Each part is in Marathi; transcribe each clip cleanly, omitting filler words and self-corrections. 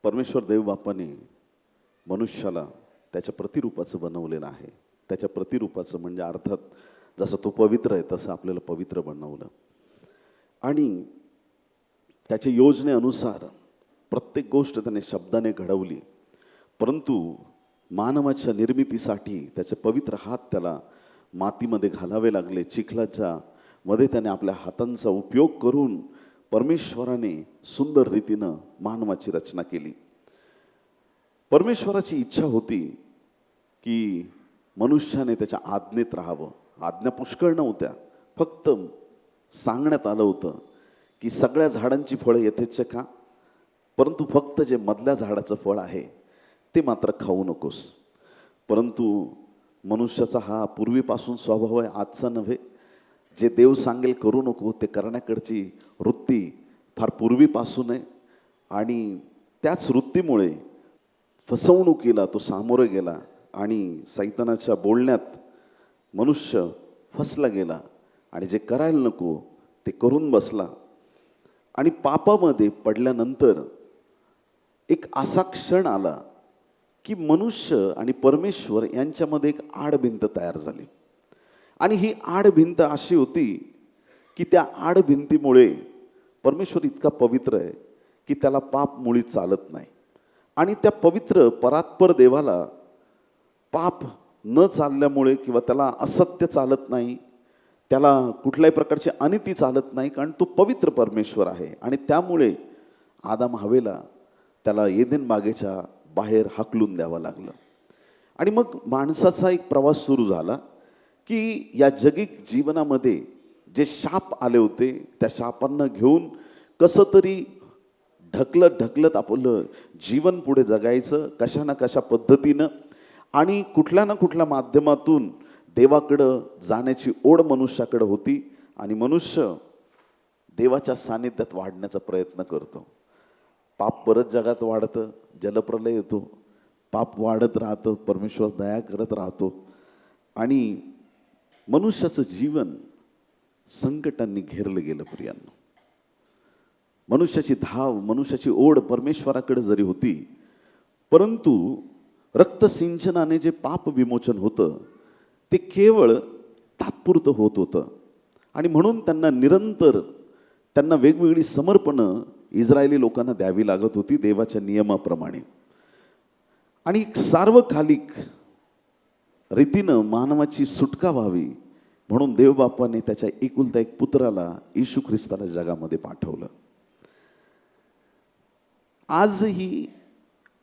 परमेश्वर देवबापाने मनुष्याला त्याच्या प्रतिरूपाचं बनवलेलं आहे. त्याच्या प्रतिरूपाचं म्हणजे अर्थात जसं तो पवित्र आहे तसं आपल्याला पवित्र बनवलं आणि त्याच्या योजनेनुसार प्रत्येक गोष्ट त्याने शब्दाने घडवली. परंतु मानवाच्या निर्मितीसाठी त्याचे पवित्र हात त्याला मातीमध्ये घालावे लागले. चिखलाच्या मध्ये त्याने आपल्या हातांचा उपयोग करून परमेश्वराने सुंदर रीतीनं मानवाची रचना केली. परमेश्वराची इच्छा होती की मनुष्याने त्याच्या आज्ञेत राहावं. आज्ञा पुष्कळ नव्हत्या, फक्त सांगण्यात आलं होतं की सगळ्या झाडांची फळं यथेच्छ खा, परंतु फक्त जे मधल्या झाडाचं फळ आहे ते मात्र खाऊ नकोस. परंतु मनुष्याचा हा पूर्वीपासून स्वभाव आहे, आजचा नव्हे. जे देव सांगेल करू नको ते करण्याकडची वृत्ती फार पूर्वीपासून आहे आणि त्याच वृत्तीमुळे फसवणुकीला तो सामोरे गेला आणि सैतानाच्या बोलण्यात मनुष्य फसला गेला आणि जे करायला नको ते करून बसला. आणि पापामध्ये पडल्यानंतर एक असा क्षण आला की मनुष्य आणि परमेश्वर यांच्यामध्ये एक आडभिंत तयार झाली. आणि ही आडभिंत अशी होती की त्या आडभिंतीमुळे परमेश्वर इतका पवित्र आहे की त्याला पाप मुळी चालत नाही. आणि त्या पवित्र परात्पर देवाला पाप न चालल्यामुळे किंवा त्याला असत्य चालत नाही, त्याला कुठल्याही प्रकारची अनिती चालत नाही, कारण तो पवित्र परमेश्वर आहे. आणि त्यामुळे आदाम हवेला त्याला एदेन बागेच्या बाहेर हाकलून द्यावं लागलं. आणि मग माणसाचा एक प्रवास सुरू झाला की या जगिक जीवनामध्ये जे शाप आले होते त्या शापांना घेऊन कसं तरी ढकलत आपलं जीवन पुढे जगायचं कशा ना कशा पद्धतीनं. आणि कुठल्या ना कुठल्या माध्यमातून देवाकडं जाण्याची ओढ मनुष्याकडं होती आणि मनुष्य देवाच्या सानिध्यात वाढण्याचा प्रयत्न करतो. पाप परत जगात वाढतं, जलप्रलय येतो, पाप वाढत राहतं, परमेश्वर दया करत राहतो आणि मनुष्याचं जीवन संकटांनी घेरलं गेलं. प्रियांनो, मनुष्याची धाव, मनुष्याची ओढ परमेश्वराकडे जरी होती, परंतु रक्तसिंचनाने जे पाप विमोचन होतं ते केवळ तात्पुरतं होत होतं. आणि म्हणून त्यांना वेगवेगळी समर्पणं इस्रायली लोकांना द्यावी लागत होती देवाच्या नियमाप्रमाणे. आणि एक सार्वकालिक रीतीनं मानवाची सुटका व्हावी म्हणून देवबापाने त्याच्या एकुलता एक पुत्राला येशू ख्रिस्ताला जगामध्ये पाठवलं. आजही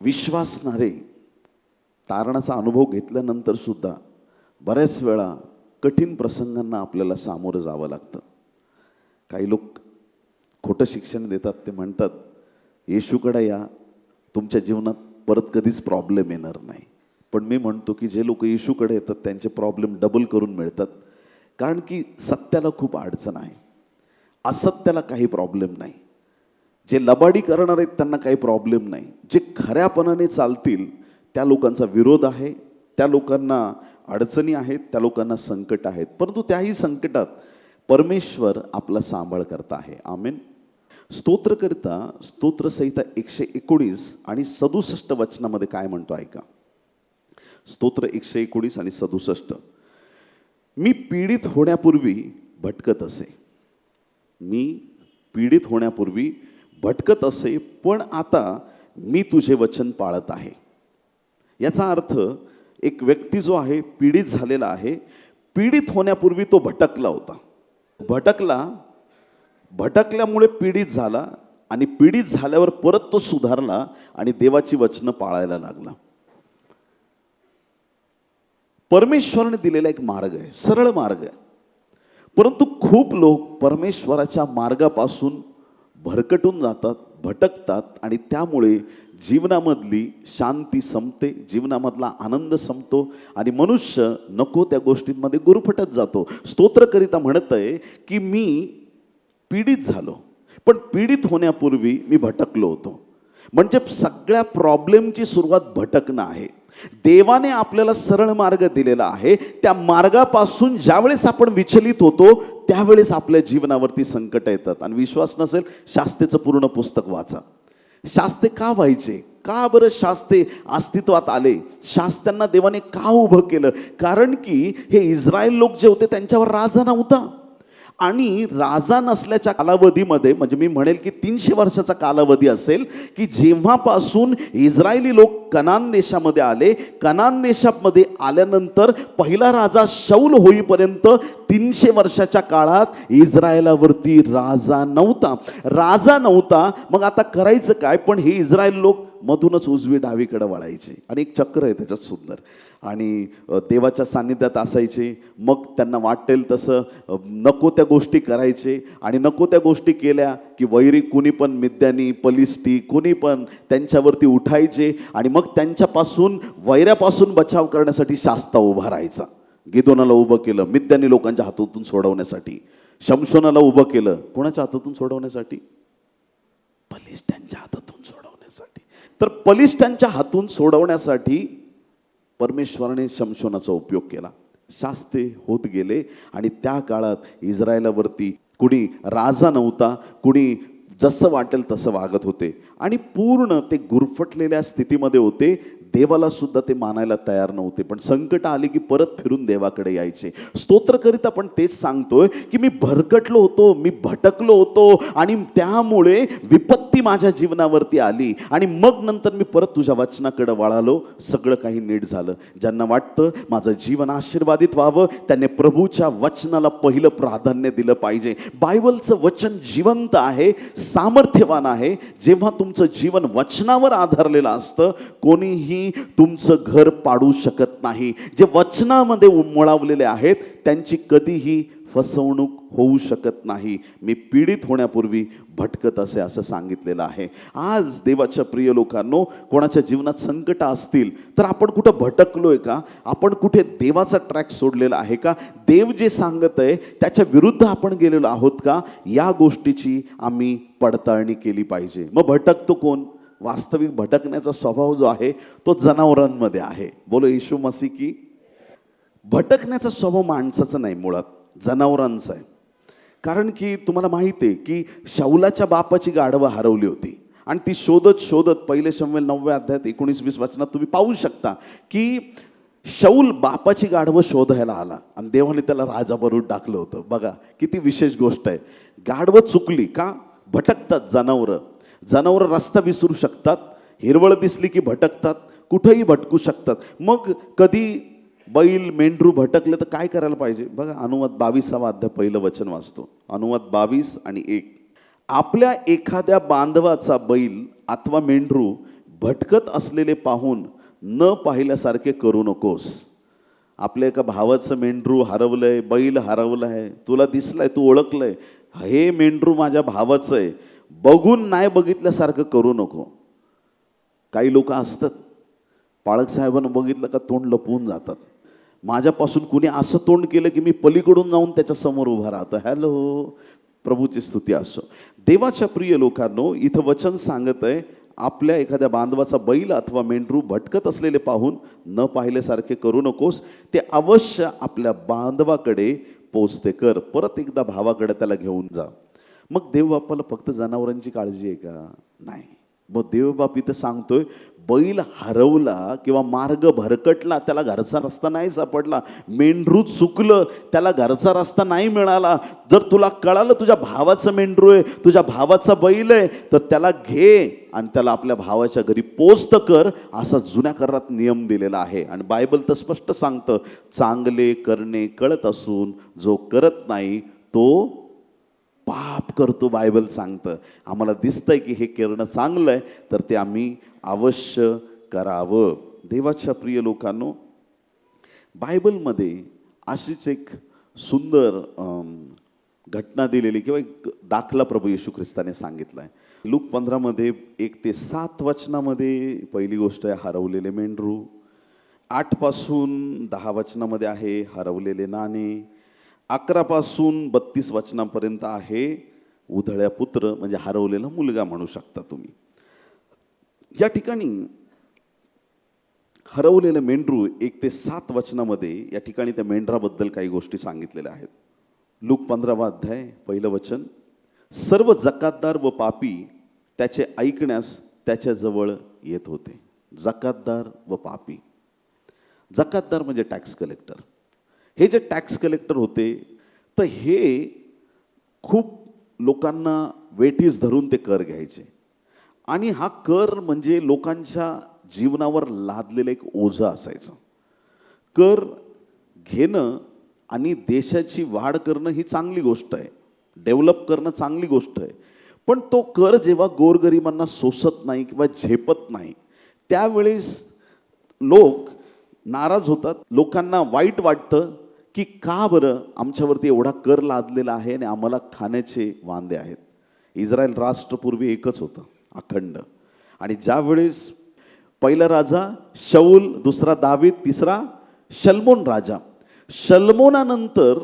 विश्वासणारे तारणाचा अनुभव घेतल्यानंतर सुद्धा बऱ्याच वेळा कठीण प्रसंगांना आपल्याला सामोरं जावं लागतं. काही लोक खोटं शिक्षण देतात, ते म्हणतात येशूकडे या, तुमच्या जीवनात परत कधीच प्रॉब्लेम येणार नाही. पण मी म्हणतो की जे लोक येशूकडे येतात त्यांचे प्रॉब्लेम डबल करून मिळतात, कारण की सत्याला खूप अडचण आहे, असत्याला काही प्रॉब्लेम नाही. जे लबाडी करणार आहेत त्यांना काही प्रॉब्लेम नाही, जे खऱ्यापणाने चालतील त्या लोकांचा विरोध आहे, त्या लोकांना अडचणी आहेत, त्या लोकांना संकट आहेत. परंतु त्याही संकटात परमेश्वर आपला सांभाळ करता आहे. आमेन. स्तोत्रकर्ता स्तोत्रसंहिता 119 आणि 67 वचनामध्ये काय म्हणतो ऐका. स्तोत्र 119 आणि 67. मी पीडित होण्यापूर्वी भटकत असे, मी पीडित होण्यापूर्वी भटकत असे, पण आता मी तुझे वचन पाळत आहे. याचा अर्थ एक व्यक्ती जो आहे पीडित झालेला आहे, पीडित होण्यापूर्वी तो भटकला होता, भटकल्यामुळे पीडित झाला आणि पीडित झाल्यावर परत तो सुधारला आणि देवाची वचनं पाळायला लागला. परमेश्वराने दिलेला एक मार्ग आहे, सरळ मार्ग आहे. परंतु खूप लोक परमेश्वराच्या मार्गापासून भरकटून जातात, भटकतात आणि त्यामुळे जीवनामधली शांती संपते, जीवनामधला आनंद संपतो आणि मनुष्य नको त्या गोष्टींमध्ये गुरफटत जातो. स्तोत्रकरिता म्हणत आहे की मी पीडित झालो, पण पीडित होण्यापूर्वी मी भटकलो होतो. म्हणजे सगळ्या प्रॉब्लेमची सुरुवात भटकणं आहे. देवाने आपल्याला सरळ मार्ग दिलेला आहे, त्या मार्गापासून ज्यावेळेस आपण विचलित होतो त्यावेळेस आपल्या जीवनावरती संकट येतात. आणि विश्वास नसेल शास्त्रेचं पूर्ण पुस्तक वाचा. शास्त्रे का व्हायचे? का बरं शास्ते अस्तित्वात आले? शास्त्यांना देवाने का उभं केलं? कारण की हे इस्रायल लोक जे होते त्यांच्यावर राजा नव्हता. आणि राजा नसल्याच्या कालावधीमध्ये, म्हणजे मी म्हणेल की 300 वर्षाचा कालावधी असेल, की जेव्हापासून इस्रायली लोक कनान देशामध्ये आले, कनान देशामध्ये आल्यानंतर पहिला राजा शौल होईपर्यंत 300 वर्षाच्या काळात इस्रायलावरती राजा नव्हता. मग आता करायचं काय? पण हे इस्रायल लोक मधूनच उजवी डावीकडे वळायचे आणि एक चक्र आहे त्याच्यात सुंदर, आणि देवाच्या सान्निध्यात असायचे. मग त्यांना वाटेल तसं नको त्या गोष्टी करायचे, आणि नको त्या गोष्टी केल्या की वैरी कुणी पण, मिद्यानी, पलिष्टी, कुणी पण त्यांच्यावरती उठायचे, आणि मग त्यांच्यापासून, वैऱ्यापासून बचाव करण्यासाठी शास्ता उभा राहायचा. गिदोनाला उभं केलं मिद्यानी लोकांच्या हातातून सोडवण्यासाठी. शमशोनाला उभं केलं कोणाच्या हातातून सोडवण्यासाठी? पलिष्ठ्यांच्या हातातून सोडवण्यासाठी. तर पलिष्ठ्यांच्या हातून सोडवण्यासाठी परमेश्वराने शमशोनाचा उपयोग केला. शास्ते होत गेले, आणि त्या काळात इस्रायलावरती कुणी राजा नव्हता, कुणी जसं वाटेल तसं वागत होते, आणि पूर्ण ते गुरफटलेल्या स्थितीमध्ये होते. देवाला सुद्धा ते मानायला तयार नव्हते. पण संकट आली की परत फिरून देवाकडे यायचे. स्तोत्रकरिता पण तेच सांगतोय की मी भरकटलो होतो, मी भटकलो होतो, आणि त्यामुळे विपत्ती माझ्या जीवनावरती आली, आणि मग नंतर मी परत तुझ्या वचनाकडे वळालो, सगळं काही नीट झालं. ज्यांना वाटतं माझं जीवन आशीर्वादित व्हावं, त्यांनी प्रभूच्या वचनाला पहिलं प्राधान्य दिलं पाहिजे. बायबलचं वचन जिवंत आहे, सामर्थ्यवान आहे. जेव्हा तुमचं जीवन वचनावर आधारलेलं असतं, कोणीही तुमचं घर पाडू शकत नाही. जे वचनामध्ये मुळावलेले आहेत त्यांची कधीही फसवणूक होऊ शकत नाही. मी पीडित होण्यापूर्वी भटकत असे, असं सांगितलेलं आहे. आज देवाच्या प्रिय लोकांनो, कोणाच्या जीवनात संकट असतील तर आपण कुठं भटकलोय का? आपण कुठे देवाचा ट्रॅक सोडलेला आहे का? देव जे सांगत आहे त्याच्या विरुद्ध आपण गेलेलो आहोत का? या गोष्टीची आम्ही पडताळणी केली पाहिजे. मग भटकतो कोण? वास्तविक भटकण्याचा स्वभाव जो आहे तो जनावरांमध्ये आहे. बोलो येशू मसीह की. भटकण्याचा स्वभाव माणसाचा नाही, मुळात जनावरांचा आहे. कारण की तुम्हाला माहिती आहे की शाऊलाच्या बापाची गाढवं हरवली होती, आणि ती शोधत शोधत पहिले शमूएल 9व्या अध्यायात 19-20 वचनात तुम्ही पाहू शकता की शाऊल बापाची गाढवं शोधायला आला, आणि देवाने त्याला राजा बनवून टाकलं होतं. बघा किती विशेष गोष्ट आहे. गाढवं चुकली का? भटकतात जनावरं रस्ता विसरू शकतात, हिरवळ दिसली की भटकतात, कुठंही भटकू शकतात. मग कधी बैल मेंढरू भटकले तर काय करायला पाहिजे? बघा अनुवाद 22वा अध्याय पहिलं वचन वाचतो. अनुवाद 22 आणि 1. आपल्या एखाद्या बांधवाचा बैल अथवा मेंढरू भटकत असलेले पाहून न पाहिल्यासारखे करू नकोस. आपल्या एका भावाचं मेंढरू हरवलंय, बैल हरवलंय, तुला दिसलंय, तू ओळखलंय, हे मेंढरू माझ्या भावाचं आहे, बघून नाही बघितल्यासारखं करू नको. काही लोक असतात, पाळक साहेबांना बघितलं का तोंड लपवून जातात. माझ्यापासून कुणी असं तोंड केलं की मी पलीकडून जाऊन त्याच्या समोर उभा राहतो. हॅलो, प्रभूची स्तुती असो. देवाच्या प्रिय लोकांनो, इथं वचन सांगत आहे आपल्या एखाद्या बांधवाचा बैल अथवा मेंढरू भटकत असलेले पाहून न पाहिल्यासारखे करू नकोस. ते अवश्य आपल्या बांधवाकडे पोचते कर. परत एकदा भावाकडे त्याला घेऊन जा. मग देवबापाला फक्त जनावरांची काळजी आहे का? नाही. मग देवबाप इथं सांगतोय बैल हरवला किंवा मार्ग भरकटला, त्याला घरचा रस्ता नाही सापडला, मेंढरू चुकलं, त्याला घरचा रस्ता नाही मिळाला, जर तुला कळालं तुझ्या भावाचं मेंढरू आहे, तुझ्या भावाचा बैल आहे, तर त्याला घे आणि त्याला आपल्या भावाच्या घरी पोस्ट कर, असा जुन्या करारात नियम दिलेला आहे. आणि बायबल तर स्पष्ट सांगतं, चांगले करणे कळत असून जो करत नाही तो पाप करतो. बायबल सांगतं. आम्हाला दिसतंय की हे करणं चांगलं आहे, तर ते आम्ही अवश्य करावं. देवाच्या प्रिय लोकांनो, बायबलमध्ये अशीच एक सुंदर घटना दिलेली किंवा एक दाखला प्रभू येशू ख्रिस्ताने सांगितला आहे. लूक 15मध्ये 1 ते 7 वचनामध्ये पहिली गोष्ट आहे हरवलेले मेंढरू. 8 पासून 10 वचनामध्ये आहे हरवलेले नाणे. 11 पासून 32 वचनापर्यंत आहे उधळ्या पुत्र, म्हणजे हरवलेला मुलगा म्हणू शकता तुम्ही. या ठिकाणी हरवलेलं मेंढरू 1 ते 7 वचनामध्ये या ठिकाणी त्या मेंढराबद्दल काही गोष्टी सांगितलेल्या आहेत. लूक 15वा अध्याय पहिलं वचन. सर्व जकातदार व पापी त्याचे ऐकण्यास त्याच्याजवळ येत होते, जकातदार व पापी. जकातदार म्हणजे टॅक्स कलेक्टर. हे जे टॅक्स कलेक्टर होते तर हे खूप लोकांना वेठीस धरून ते कर घ्यायचे. आणि हा कर म्हणजे लोकांच्या जीवनावर लादलेलं एक ओझं असायचं. कर घेणं आणि देशाची वाढ करणं ही चांगली गोष्ट आहे, डेव्हलप करणं चांगली गोष्ट आहे. पण तो कर जेव्हा गोरगरिबांना सोसत नाही किंवा झेपत नाही, त्यावेळेस लोक नाराज होतात. लोकांना वाईट वाटतं की का बरं आमच्यावरती एवढा कर लादलेला आहे आणि आम्हाला खाण्याचे वांदे आहेत. इस्रायल राष्ट्र पूर्वी एकच होतं, अखंड. आणि ज्यावेळेस पहिला राजा शाऊल, दुसरा दावीद, तिसरा शल्मोन राजा. शल्मोनानंतर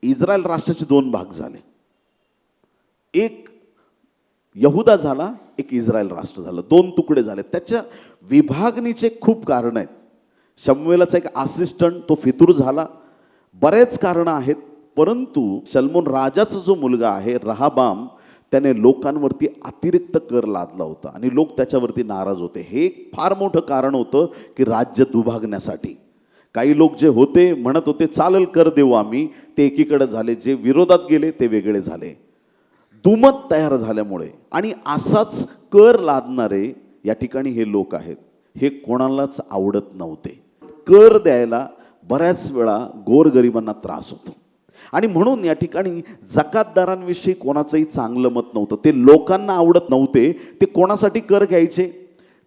इस्रायल राष्ट्राचे दोन भाग झाले. एक यहुदा झाला, एक इस्रायल राष्ट्र झालं, दोन तुकडे झाले. त्याच्या विभागणीचे खूप कारण आहेत. शमूएलाचा एक असिस्टंट तो फितूर झाला, बरेच कारणं आहेत. परंतु शल्मोन राजाचा जो मुलगा आहे रहाबाम, त्याने लोकांवरती अतिरिक्त कर लादला होता आणि लोक त्याच्यावरती नाराज होते. हे एक फार मोठं कारण होतं की राज्य दुभागण्यासाठी. काही लोक जे होते म्हणत होते चालेल कर देऊ आम्ही, ते एकीकडे झाले. जे विरोधात गेले ते वेगळे झाले. दुमत तयार झाल्यामुळे. आणि असाच कर लादणारे या ठिकाणी हे लोक आहेत. हे कोणालाच आवडत नव्हते. कर द्यायला बऱ्याच वेळा गोरगरिबांना त्रास होतो. आणि म्हणून या ठिकाणी जकातदारांविषयी कोणाचंही चांगलं मत नव्हतं. ते लोकांना आवडत नव्हते. ते कोणासाठी कर घ्यायचे?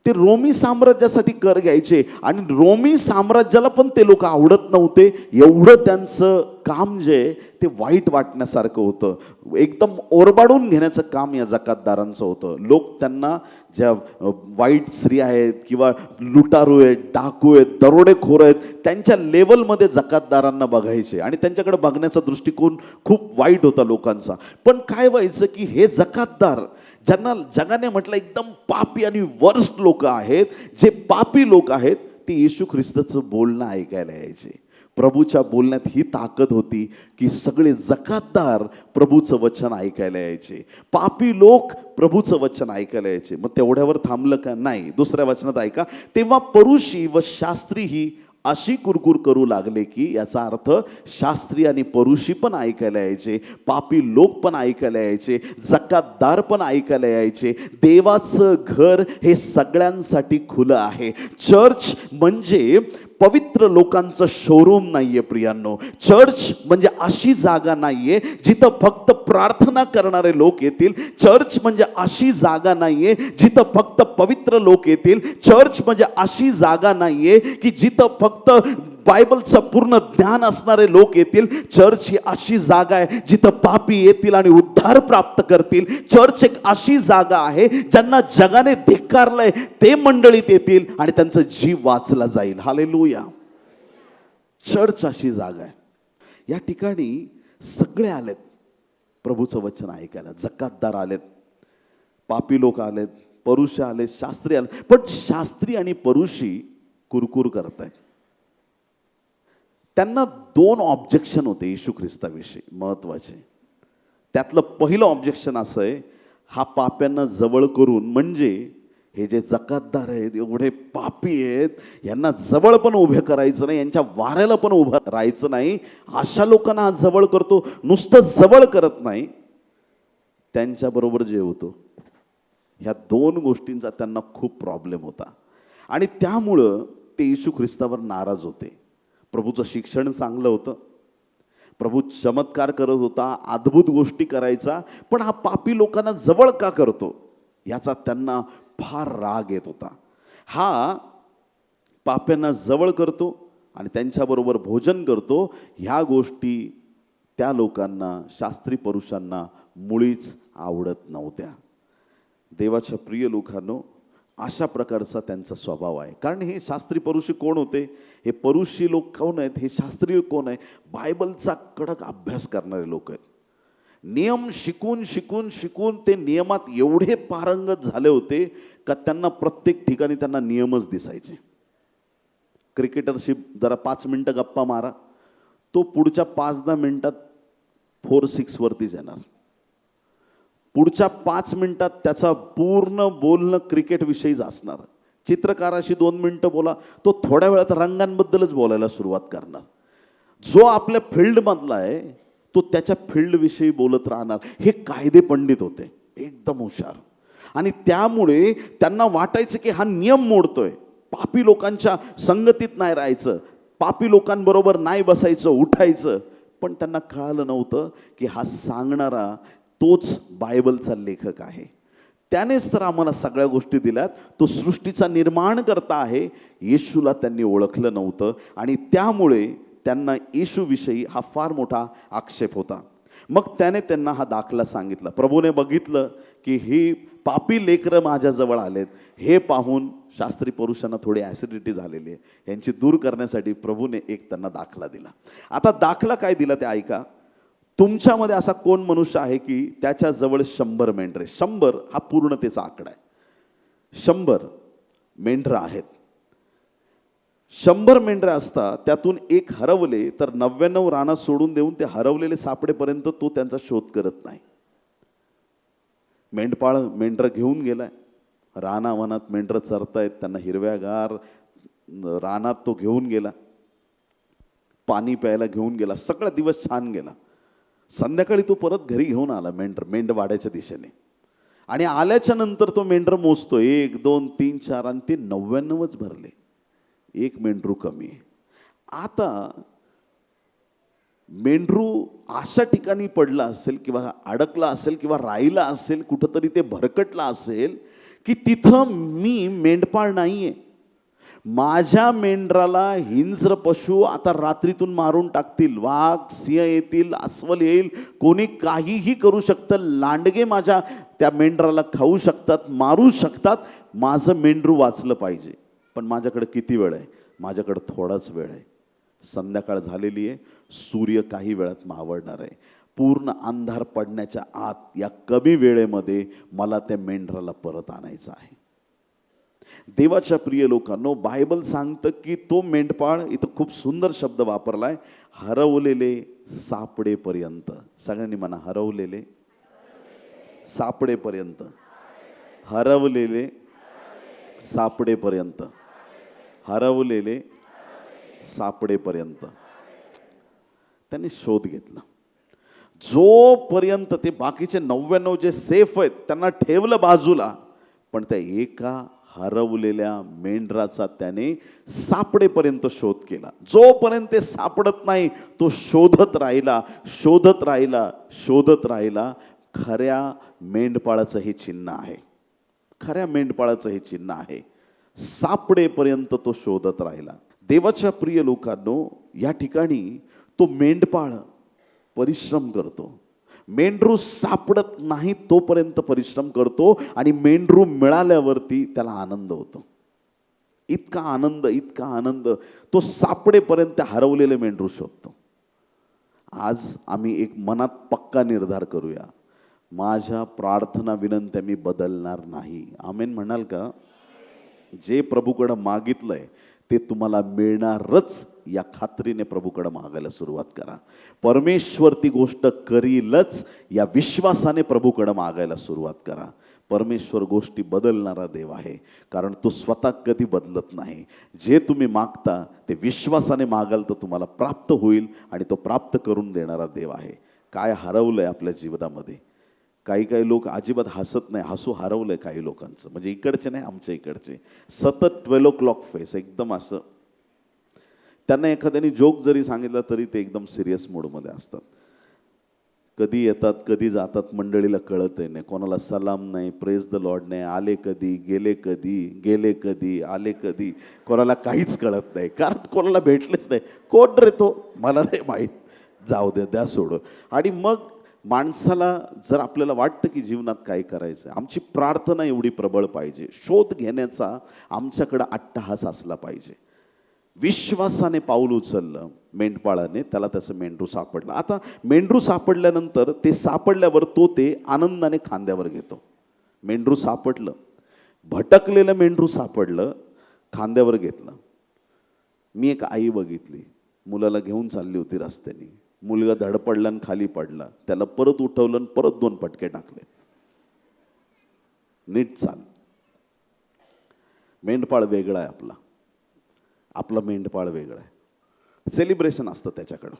ते रोमी साम्राज्यासाठी कर घ्यायचे. आणि रोमी साम्राज्याला पण ते लोक आवडत नव्हते. एवढं त्यांचं काम जे ते वाईट वाटण्यासारखं होतं. एकदम ओरबाडून घेण्याचं काम या जकातदारांचं होतं. लोक त्यांना ज्या वाईट स्त्रिया आहेत किंवा लुटारू आहेत, डाकू आहेत, दरोडेखोर आहेत, त्यांच्या लेवलमध्ये जकातदारांना बघायचे आणि त्यांच्याकडे बघण्याचा दृष्टिकोन खूप वाईट होता लोकांचा. पण काय व्हायचं की हे जकातदार, ज्यांना जगाने म्हटलं एकदम पापी आणि वर्स्ट लोक आहेत, जे पापी लोक आहेत, ते येशू ख्रिस्ताचं बोलणं ऐकायला यायचे. प्रभूच्या बोलण्यात ही ताकद होती की सगळे जकातदार प्रभूचं वचन ऐकायला यायचे. पापी लोक प्रभूचं वचन ऐकायला यायचे. मग तेवढ्यावर थांबलं का? नाही. दुसऱ्या वचनात ऐका, तेव्हा परुषी व शास्त्री ही अशी कुरकुर करू लागले की, याचा अर्थ शास्त्री आणि परुषी पण ऐकायला यायचे, पापी लोक पण ऐकायला यायचे, जकातदार पण ऐकायला यायचे. देवाचं घर हे सगळ्यांसाठी खुलं आहे. चर्च म्हणजे पवित्र लोकांचं शोरूम नाहीये प्रियांनो. चर्च म्हणजे अशी जागा नाहीये जिथं फक्त प्रार्थना करणारे लोक येतील. चर्च म्हणजे अशी जागा नाहीये जिथं फक्त पवित्र लोक येतील. चर्च म्हणजे अशी जागा नाहीये की जिथं फक्त बायबलचं पूर्ण ज्ञान असणारे लोक येतील. चर्च ही अशी जागा आहे जिथं पापी येतील आणि उद्धार प्राप्त करतील. चर्च एक अशी जागा आहे ज्यांना जगाने धिक्कारलंय ते मंडळीत येतील आणि त्यांचा जीव वाचला जाईल. हालेलुया. चर्च अशी जागा आहे. या ठिकाणी सगळे आलेत प्रभूचं वचन ऐकायला. जकातदार आलेत, पापी लोक आलेत, परुष आले, शास्त्री आले. पण शास्त्री आणि परुषी कुरकुर करतायत. त्यांना दोन ऑब्जेक्शन होते येशू ख्रिस्ताविषयी महत्वाचे. त्यातलं पहिलं ऑब्जेक्शन असं आहे, हा पाप्यांना जवळ करून, म्हणजे हे जे जकातदार आहेत एवढे पापी आहेत, यांना जवळ पण उभे करायचं नाही, यांच्या वाऱ्याला पण उभं राहायचं नाही. अशा लोकांना हा जवळ करतो. नुसतं जवळ करत नाही, त्यांच्याबरोबर जेवतो. ह्या दोन गोष्टींचा त्यांना खूप प्रॉब्लेम होता आणि त्यामुळं ते येशू ख्रिस्तावर नाराज होते. प्रभूचं शिक्षण चांगलं होतं, प्रभू चमत्कार करत होता, अद्भुत गोष्टी करायचा, पण हा पापी लोकांना जवळ का करतो याचा त्यांना फार राग येत होता. हा पाप्यांना जवळ करतो आणि त्यांच्याबरोबर भोजन करतो. ह्या गोष्टी त्या लोकांना, शास्त्री पुरुषांना मुळीच आवडत नव्हत्या. देवाच्या प्रिय लोकांनो, अशा प्रकारचा त्यांचा स्वभाव आहे. कारण हे शास्त्री परुषी कोण होते? हे परुषी लोक कोण आहेत? हे शास्त्रीय कोण आहे? बायबलचा कडक अभ्यास करणारे लोक आहेत. नियम शिकून शिकून शिकून ते नियमात एवढे पारंगत झाले होते का त्यांना प्रत्येक ठिकाणी त्यांना नियमच दिसायचे. क्रिकेटरशी जरा 5 मिनिटं गप्पा मारा, तो पुढच्या 5-10 मिनिटात 4-6 वरतीच येणार. पुढच्या 5 मिनिटात त्याचा पूर्ण बोलणं क्रिकेट विषयीच असणार. चित्रकाराशी 2 मिनिटं बोला, तो थोड्या वेळात रंगांबद्दलच बोलायला सुरुवात करणार. जो आपल्या फील्डमधला आहे तो त्याच्या फील्डविषयी बोलत राहणार. हे कायदे पंडित होते, एकदम हुशार. आणि त्यामुळे त्यांना वाटायचं की हा नियम मोडतोय, पापी लोकांच्या संगतीत नाही राहायचं, पापी लोकांबरोबर नाही बसायचं, उठायचं. पण त्यांना कळालं नव्हतं की हा सांगणारा तोच बायबलचा लेखक आहे. त्यानेच तर आम्हाला सगळ्या गोष्टी दिल्यात. तो सृष्टीचा निर्माण करता आहे. येशूला त्यांनी ओळखलं नव्हतं आणि त्यामुळे त्यांना येशूविषयी हा फार मोठा आक्षेप होता. मग त्याने त्यांना हा दाखला सांगितला. प्रभूने बघितलं की ही पापी लेकरं माझ्याजवळ आलेत. हे पाहून शास्त्री पुरुषांना थोडी ॲसिडिटी झालेली आहे, यांची दूर करण्यासाठी प्रभूने एक त्यांना दाखला दिला. आता दाखला काय दिला ते ऐका. तुमच्यामध्ये असा कोण मनुष्य आहे की त्याच्याजवळ 100 मेंढरे, 100 हा पूर्णतेचा आकडा आहे, 100 मेंढरं आहेत. 100 मेंढरं असतात, त्यातून एक हरवले तर 99 रानात सोडून देऊन ते हरवलेले सापडेपर्यंत तो त्यांचा शोध करत नाही. मेंढपाळ मेंढरं घेऊन गेलाय, रानावनात मेंढरं चरतायत, त्यांना हिरव्यागार रानात तो घेऊन गेला, पाणी प्यायला घेऊन गेला, सगळा दिवस छान गेला. संध्याकाळी तो परत घरी घेऊन आला मेंढवाड्याच्या दिशेने. आणि आल्याच्या नंतर तो मेंढर मोजतो, 1 2 3 4 आणि ते 99च भरले, एक मेंढरू कमी आहे. आता मेंढरू अशा ठिकाणी पडला असेल किंवा अडकला असेल किंवा राहिला असेल, कुठंतरी ते भरकटला असेल की तिथं मी मेंढपाळ नाहीये. माझ्या मेंढराला हिंस्र पशु आता रात्रीतून मारून टाकतील, वाघ सिंह येतील, अस्वल येईल, कोणी काहीही करू शकतं, लांडगे माझ्या त्या मेंढराला खाऊ शकतात, मारू शकतात. माझं मेंढरू वाचलं पाहिजे. पण माझ्याकडे किती वेळ आहे? माझ्याकडे थोडाच वेळ आहे. संध्याकाळ झालेली आहे, सूर्य काही वेळात मावळणार आहे. पूर्ण अंधार पडण्याच्या आत या कमी वेळेमध्ये मला त्या मेंढराला परत आणायचं आहे. देवाच्या प्रिय लोकांनो, बायबल सांगतं की तो मेंढपाळ, इथं खूप सुंदर शब्द वापरलाय, हरवलेले सापडेपर्यंत. सगळ्यांनी म्हणा, हरवलेले सापडेपर्यंत, हरवलेले सापडेपर्यंत, हरवलेले सापडेपर्यंत. त्यांनी शोध घेतला. जोपर्यंत ते बाकीचे 99 जे सेफ आहेत त्यांना ठेवलं बाजूला, पण त्या एका हरवलेल्या मेंढराचा त्याने सापडेपर्यंत शोध केला. जोपर्यंत ते सापडत नाही तो शोधत राहिला, शोधत राहिला, शोधत राहिला. खऱ्या मेंढपाळाचं हे चिन्ह आहे, खऱ्या मेंढपाळाचं हे चिन्ह आहे. सापडेपर्यंत तो शोधत राहिला. देवाच्या प्रिय लोकांनो, या ठिकाणी तो मेंढपाळ परिश्रम करतो. मेंढरू सापडत नाही तोपर्यंत परिश्रम करतो आणि मेंढरू मिळाल्यावरती त्याला आनंद होतो. इतका आनंद, इतका आनंद, तो सापडेपर्यंत हरवलेले मेंढरू शोधतो. आज आम्ही एक मनात पक्का निर्धार करूया, माझ्या प्रार्थना विनंत्या मी बदलणार नाही. आमेन म्हणाल का? जे प्रभूकडे मागितलंय ते तुम्हाला मिळणारच या खात्रीने प्रभूकडे मागायला सुरुवात करा. परमेश्वर ती गोष्ट करीलच या विश्वासाने प्रभूकडे मागायला सुरुवात करा. परमेश्वर गोष्टी बदलणारा देव आहे, कारण तो स्वतः कधी बदलत नाही. जे तुम्ही मागता ते विश्वासाने मागाल तर तुम्हाला प्राप्त होईल आणि तो प्राप्त करून देणारा देव आहे. काय हरवलंय आपल्या जीवनामध्ये? काही काही लोक अजिबात हसत नाही, हसू हरवलंय काही लोकांचं, म्हणजे इकडचे नाही, आमच्या इकडचे सतत 12 o'clock फेस, एकदम असं. त्यांना एखाद्याने जोक जरी सांगितला तरी ते एकदम सिरियस मूडमध्ये असतात. कधी येतात कधी जातात, मंडळीला कळतही नाही, कोणाला सलाम नाही, प्रेज द लॉर्ड नाही, आले कधी गेले कधी, गेले कधी आले कधी, कोणाला काहीच कळत नाही, कारण कोणाला भेटलेच नाही. कोण रे तो? मला नाही माहीत, जाऊ दे, द्या सोडून. आणि मग माणसाला जर आपल्याला वाटतं की जीवनात काय करायचं, आमची प्रार्थना एवढी प्रबळ पाहिजे, शोध घेण्याचा आमच्याकडं अट्टहास असला पाहिजे. विश्वासाने पाऊल उचललं मेंढपाळाने, त्याला त्याचं मेंढरू सापडलं. आता मेंढरू सापडल्यानंतर ते सापडल्यावर तो ते आनंदाने खांद्यावर घेतो. मेंढरू सापडलं, भटकलेलं मेंढरू सापडलं, खांद्यावर घेतलं. मी एक आई बघितली, मुलाला घेऊन चालली होती रस्त्याने, मुलगा धडपडला आणि खाली पडला, त्याला परत उठवलं आणि परत 2 फटके टाकले, नीट चाल. मेंढपाळ वेगळा आहे आपला, आपला मेंढपाळ वेगळा आहे. सेलिब्रेशन असतं त्याच्याकडं.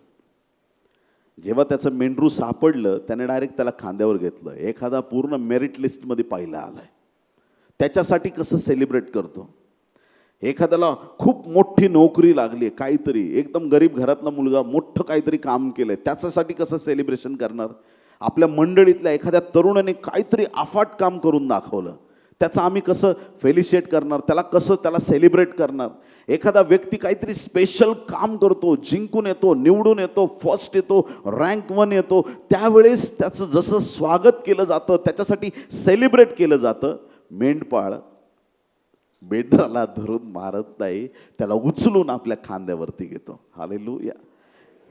जेव्हा त्याचं मेंढरू सापडलं त्याने डायरेक्ट त्याला खांद्यावर घेतलं. एखादा पूर्ण मेरिट लिस्टमध्ये पहिला आलाय त्याच्यासाठी कसं सेलिब्रेट करतो. एखाद्याला खूप मोठी नोकरी लागली, काहीतरी एकदम गरीब घरातला मुलगा मोठं काहीतरी काम केलंय, त्याच्यासाठी कसं सेलिब्रेशन करणार. आपल्या मंडळीतल्या एखाद्या तरुणाने काहीतरी अफाट काम करून दाखवलं, त्याचं आम्ही कसं फेलिशिएट करणार, त्याला सेलिब्रेट करणार. एखादा व्यक्ती काहीतरी स्पेशल काम करतो, जिंकून येतो, निवडून येतो, फर्स्ट येतो, रँक 1 येतो, त्यावेळेस त्याचं जसं स्वागत केलं जातं, त्याच्यासाठी सेलिब्रेट केलं जातं. मेंढपाळ मेंढराला धरून मारत नाही, त्याला उचलून आपल्या खांद्यावरती घेतो. हालेलुया.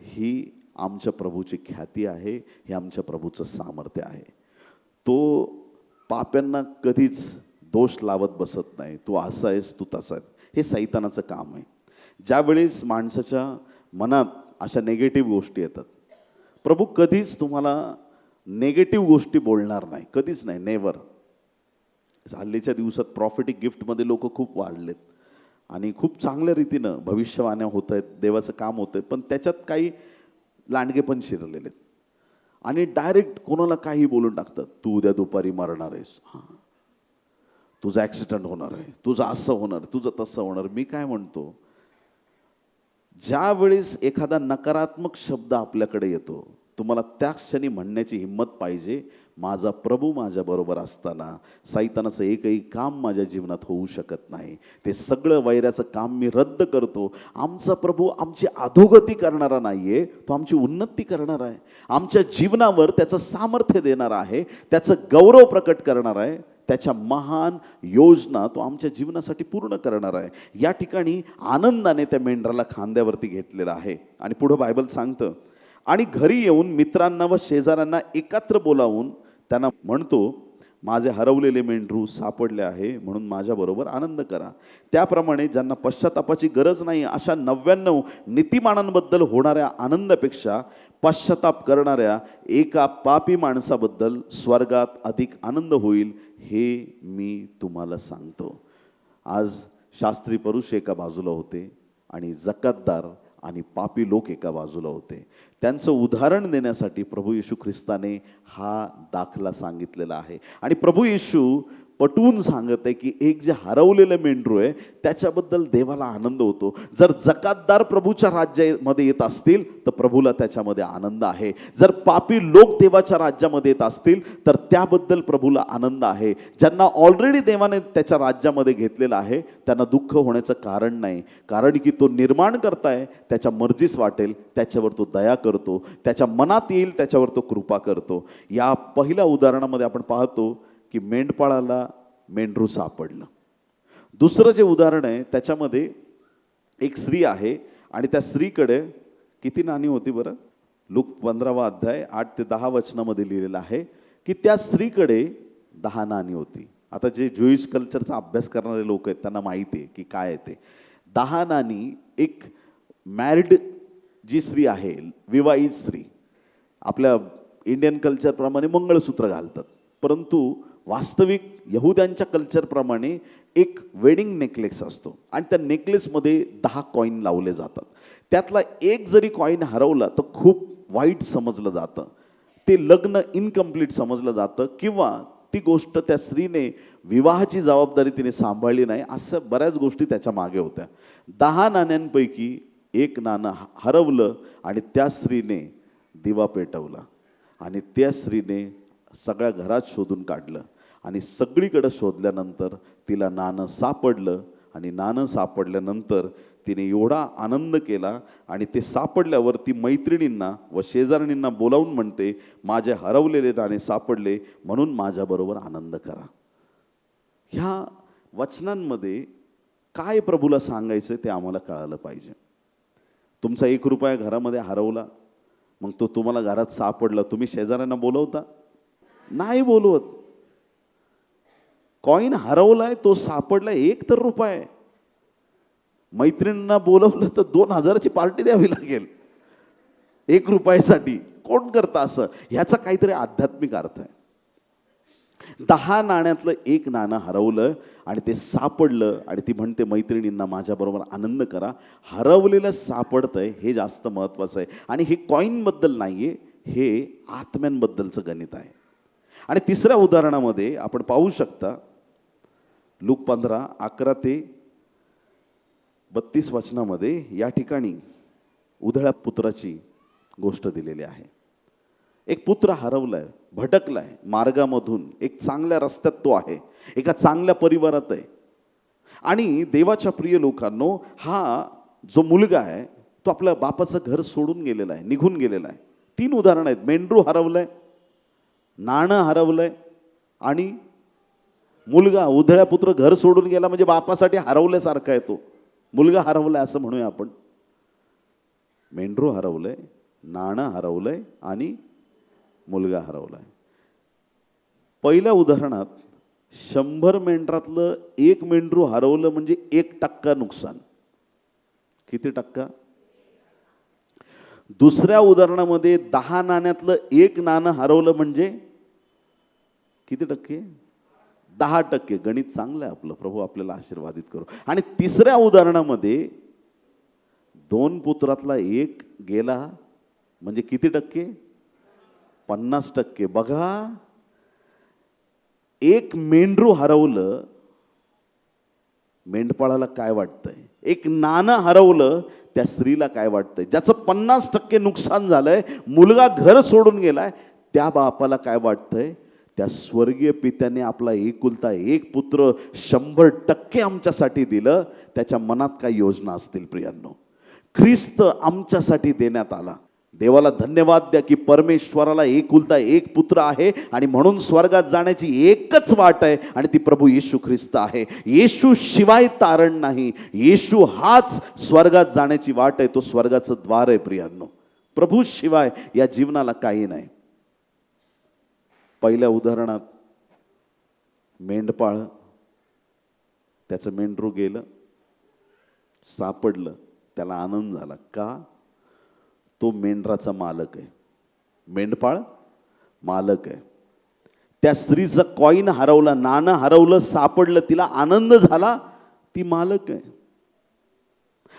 ही आमच्या प्रभूची ख्याती आहे, हे आमच्या प्रभूचं सामर्थ्य आहे. तो पाप्यांना कधीच दोष लावत बसत नाही. तू असा आहेस, तू तसा आहेस, हे सैतानाचं काम आहे. ज्यावेळेस माणसाच्या मनात अशा नेगेटिव्ह गोष्टी येतात, प्रभू कधीच तुम्हाला नेगेटिव्ह गोष्टी बोलणार नाही, कधीच नाही, नेवर. हल्लीच्या दिवसात प्रॉफिटिक गिफ्टमध्ये लोक खूप वाढलेत आणि खूप चांगल्या रीतीनं भविष्यवाण्या होत आहेत, देवाचं काम होतं आहे, पण त्याच्यात काही लांडगे पण शिरलेले आहेत आणि डायरेक्ट कोणाला काही बोलून टाकतात. तू उद्या दुपारी मरणार आहेस, तुझा ॲक्सिडेंट होणार आहे, तुझं असं होणार, तुझं तसं होणार. मी काय म्हणतो, ज्या वेळेस एखादा नकारात्मक शब्द आपल्याकडे येतो, तुम्हाला त्या क्षणी म्हणण्याची हिंमत पाहिजे, माझा प्रभू माझ्याबरोबर असताना सैतानाचं एकही काम माझ्या जीवनात होऊ शकत नाही. ते सगळं वैराचं काम मी रद्द करतो. आमचा प्रभू आमची अधोगती करणारा नाही आहे, तो आमची उन्नती करणार आहे. आमच्या जीवनावर त्याचं सामर्थ्य देणार आहे, त्याचं गौरव प्रकट करणार आहे, त्याच्या महान योजना तो आमच्या जीवनासाठी पूर्ण करणार आहे. या ठिकाणी आनंदाने त्या मेंढराला खांद्यावरती घेतलेला आहे. आणि पुढं बायबल सांगतं, आणि घरी येऊन मित्रांना व शेजाऱ्यांना एकत्र बोलावून त्यांना म्हणतो, माझे हरवलेले मेंढरू सापडले आहे, म्हणून माझ्याबरोबर आनंद करा. त्याप्रमाणे ज्यांना पश्चातापाची गरज नाही अशा 99 नीतिमानांबद्दल होणाऱ्या आनंदापेक्षा पश्चाताप करणाऱ्या एका पापी माणसाबद्दल स्वर्गात अधिक आनंद होईल, हे मी तुम्हाला सांगतो. आज शास्त्री पुरुष एका बाजूला होते आणि जकातदार आणि पापी लोक एका बाजूला होते. त्यांचं उदाहरण देण्यासाठी प्रभू येशू ख्रिस्ताने हा दाखला सांगितलेला आहे. आणि प्रभू येशू पटवून सांगत आहे की एक जे हरवलेलं मेंढरू आहे त्याच्याबद्दल देवाला आनंद होतो. जर जकातदार प्रभूच्या राज्यामध्ये येत असतील तर प्रभूला त्याच्यामध्ये आनंद आहे. जर पापी लोक देवाच्या राज्यामध्ये येत असतील तर त्याबद्दल प्रभूला आनंद आहे. ज्यांना ऑलरेडी देवाने त्याच्या राज्यामध्ये घेतलेलं आहे त्यांना दुःख होण्याचं कारण नाही, कारण की तो निर्माण करताय, त्याच्या मर्जीस वाटेल त्याच्यावर तो दया करतो, त्याच्या मनात येईल त्याच्यावर तो कृपा करतो. या पहिल्या उदाहरणामध्ये आपण पाहतो की मेंढपाळाला मेंढरू सापडलं. दुसरं जे उदाहरण आहे त्याच्यामध्ये एक स्त्री आहे आणि त्या स्त्रीकडे किती नाणी होती बरं? लूक 15वा अध्याय 8 ते 10 वचनामध्ये लिहिलेलं आहे की त्या स्त्रीकडे 10 नाणी होती. आता जे ज्यूइश कल्चरचा अभ्यास करणारे लोक आहेत त्यांना माहिती आहे की काय आहे ते. 10 नाणी एक मॅरिड जी स्त्री आहे, विवाहित स्त्री, आपल्या इंडियन कल्चरप्रमाणे मंगळसूत्र घालतात, परंतु वास्तविक यहुद्यांच्या कल्चरप्रमाणे एक वेडिंग नेकलेस असतो आणि त्या नेकलेसमध्ये 10 कॉईन लावले जातात. त्यातला एक जरी कॉईन हरवला तर खूप वाईट समजलं जातं, ते लग्न इनकम्प्लीट समजलं जातं किंवा ती गोष्ट त्या स्त्रीने विवाहाची जबाबदारी तिने सांभाळली नाही, असं बऱ्याच गोष्टी त्याच्या मागे होत्या. 10 नाण्यांपैकी एक नाणं हरवलं आणि त्या स्त्रीने दिवा पेटवला आणि त्या स्त्रीने सगळ्या घरात शोधून काढलं आणि सगळीकडे शोधल्यानंतर तिला नाणं सापडलं. आणि नाणं सापडल्यानंतर तिने एवढा आनंद केला आणि ते सापडल्यावर ती मैत्रिणींना व शेजारणींना बोलावून म्हणते, माझे हरवलेले नाणे सापडले म्हणून माझ्याबरोबर आनंद करा. ह्या वचनांमध्ये काय प्रभूला सांगायचं ते आम्हाला कळालं पाहिजे. तुमचा 1 रुपया घरामध्ये हरवला, मग तो तुम्हाला घरात सापडला, तुम्ही शेजाऱ्यांना बोलवता? नाही बोलवत. कॉईन हरवलाय, तो सापडला, 1 तर रुपया. मैत्रिणींना बोलवलं तर 2000ची पार्टी द्यावी लागेल 1 रुपयासाठी. कोण करतं असं? ह्याचा काहीतरी आध्यात्मिक अर्थ आहे. 10 नाण्यातलं एक नाणं हरवलं आणि ते सापडलं आणि ती म्हणते मैत्रिणींना माझ्याबरोबर आनंद करा. हरवलेलं सापडतंय हे जास्त महत्त्वाचं आहे. आणि हे कॉईनबद्दल नाही आहे, हे आत्म्यांबद्दलचं गणित आहे. आणि तिसऱ्या उदाहरणामध्ये आपण पाहू शकता लूक 15:11 ते 32 वचनामध्ये या ठिकाणी उधळ्या पुत्राची गोष्ट दिलेली आहे. एक पुत्र हरवलाय, भटकलाय मार्गामधून, एक चांगल्या रस्त्यात तो आहे, एका चांगल्या परिवारात आहे. आणि देवाच्या प्रिय लोकांनो, हा जो मुलगा आहे तो आपल्या बापाचं घर सोडून गेलेला आहे, निघून गेलेला आहे. 3 उदाहरणं आहेत. मेंढरू हरवलंय, नाणं हरवलंय आणि मुलगा. उधळ्या पुत्र घर सोडून गेला म्हणजे बापासाठी हरवल्यासारखा आहे तो. मुलगा हरवलाय असं म्हणूया आपण. मेंढरू हरवलंय, नाणं हरवलंय आणि मुलगा हरवलाय. पहिल्या उदाहरणात 100 मेंढरातलं एक मेंढरू हरवलं म्हणजे 1% नुकसान. किती टक्का? दुसऱ्या उदाहरणामध्ये 10 नाण्यातलं एक नाणं हरवलं म्हणजे किती टक्के? 10%. गणित चांगलं आहे आपलं. प्रभू आपल्याला आशीर्वादित करू. आणि तिसऱ्या उदाहरणामध्ये 2 पुत्रातला एक गेला म्हणजे किती टक्के? 50%. बघा, एक मेंढरू हरवलं, मेंढपाळाला काय वाटतंय? एक नाणं हरवलं, त्या स्त्रीला काय वाटतंय? ज्याचं 50% नुकसान झालंय, मुलगा घर सोडून गेलाय, त्या बापाला काय वाटतंय? त्या स्वर्गीय पित्याने आपला एकुलता एक पुत्र 100% आमच्यासाठी दिलं. त्याच्या मनात काय योजना असतील प्रियांनो? ख्रिस्त आमच्यासाठी देण्यात आला. देवाला धन्यवाद द्या की परमेश्वराला एकुलता एक पुत्र आहे आणि म्हणून स्वर्गात जाण्याची एकच वाट आहे आणि ती प्रभू येशू ख्रिस्त आहे. येशू शिवाय तारण नाही. येशू हाच स्वर्गात जाण्याची वाट आहे. तो स्वर्गाचं द्वार आहे प्रियांनो. प्रभू शिवाय या जीवनाला काही नाही. पहिल्या उदाहरणात मेंढपाळ, त्याचं मेंढरू गेलं, सापडलं, त्याला आनंद झाला. का? तो मेंढराचा मालक आहे. मेंढपाळ मालक आहे. त्या स्त्रीचं कॉईन हरवलं, नाणं हरवलं, सापडलं, तिला आनंद झाला, ती मालक आहे.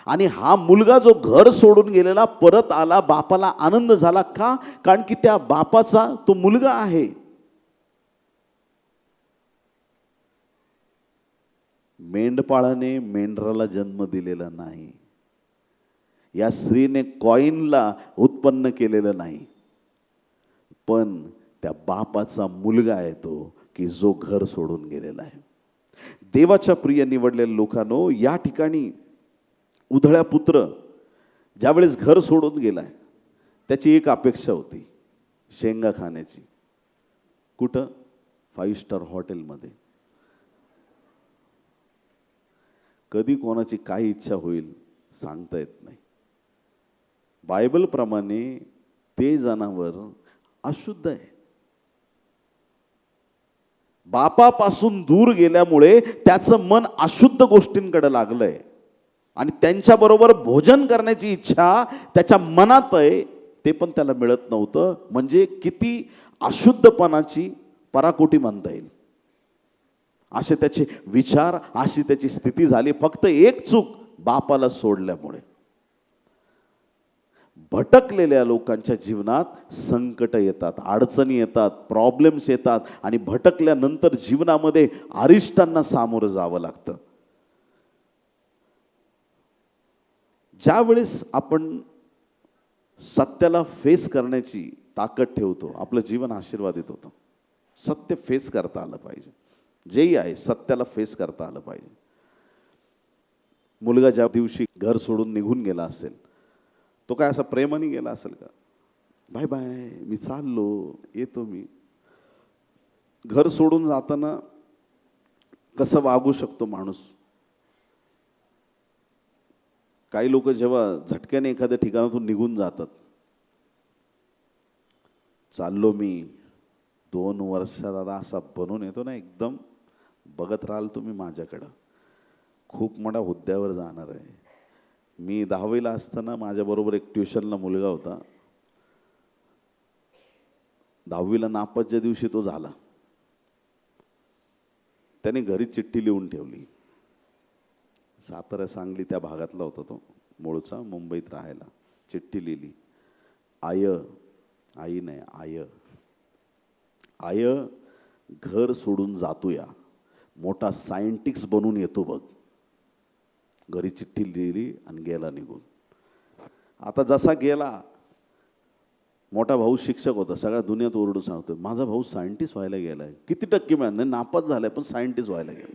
आणि हा मुलगा जो घर सोडून गेलेला परत आला, बापाला आनंद झाला. का? कारण की त्या बापाचा तो मुलगा आहे. मेंढपाळाने मेंढराला जन्म दिलेला नाही. या स्त्रीने कॉईनला उत्पन्न केलेलं नाही, पण त्या बापाचा मुलगा आहे तो की जो घर सोडून गेलेला आहे. देवाच्या प्रिय निवडलेल्या लोकांनो, या ठिकाणी उधळ्या पुत्र ज्यावेळेस घर सोडून गेलाय, त्याची एक अपेक्षा होती, शेंगा खाण्याची. कुठं? 5 स्टार हॉटेलमध्ये. कधी कोणाची काय इच्छा होईल सांगता येत नाही. बायबलप्रमाणे ते जनावर अशुद्ध आहे. बापापासून दूर गेल्यामुळे त्याचं मन अशुद्ध गोष्टींकडे लागलंय आणि त्यांच्याबरोबर भोजन करण्याची इच्छा त्याच्या मनात आहे, ते पण त्याला मिळत नव्हतं. म्हणजे किती अशुद्धपणाची पराकोटी म्हणता येईल असे त्याचे विचार, अशी त्याची स्थिती झाली. फक्त एक चूक, बापाला सोडल्यामुळे. भटकलेल्या लोकांच्या जीवनात संकट येतात, अडचणी येतात, प्रॉब्लेम्स येतात आणि भटकल्यानंतर जीवनामध्ये अरिष्टांना सामोरं जावं लागतं. ज्यावेळेस आपण सत्याला फेस करण्याची ताकद ठेवतो, आपलं जीवन आशीर्वादित होतं. सत्य फेस करता आलं पाहिजे. जेही आहे सत्याला फेस करता आलं पाहिजे. मुलगा ज्या दिवशी घर सोडून निघून गेला असेल, तो काय असा प्रेमाने गेला असेल का? बाय बाय, मी चाललो, येतो मी. घर सोडून जाताना कसं वागू शकतो माणूस? काही लोक जेव्हा झटक्याने एखाद्या ठिकाणातून निघून जातात, चाललो मी 2 वर्षात दादा असा बनून येतो ना, एकदम बघत राहाल तुम्ही माझ्याकडं, खूप मोठ्या हुद्द्यावर जाणार आहे. मी 10वीला असताना माझ्याबरोबर एक ट्युशनला मुलगा होता. 10वीला नापास ज्या दिवशी तो झाला, त्याने घरी चिठ्ठी लिहून ठेवली. सातारा सांगली त्या भागातला होता तो, मूळचा, मुंबईत राहायला. चिठ्ठी लिहिली, आई नाही आय घर सोडून जातोया, मोठा सायंटिस्ट बनून येतो बघ. घरी चिठ्ठी लिहिली आणि गेला निघून. आता जसा गेला, मोठा भाऊ शिक्षक होता, सगळ्या दुनियात ओरडून सांगतो माझा भाऊ सायंटिस्ट व्हायला गेलाय. किती टक्के मिळाले? नापास झालाय पण सायंटिस्ट व्हायला गेला.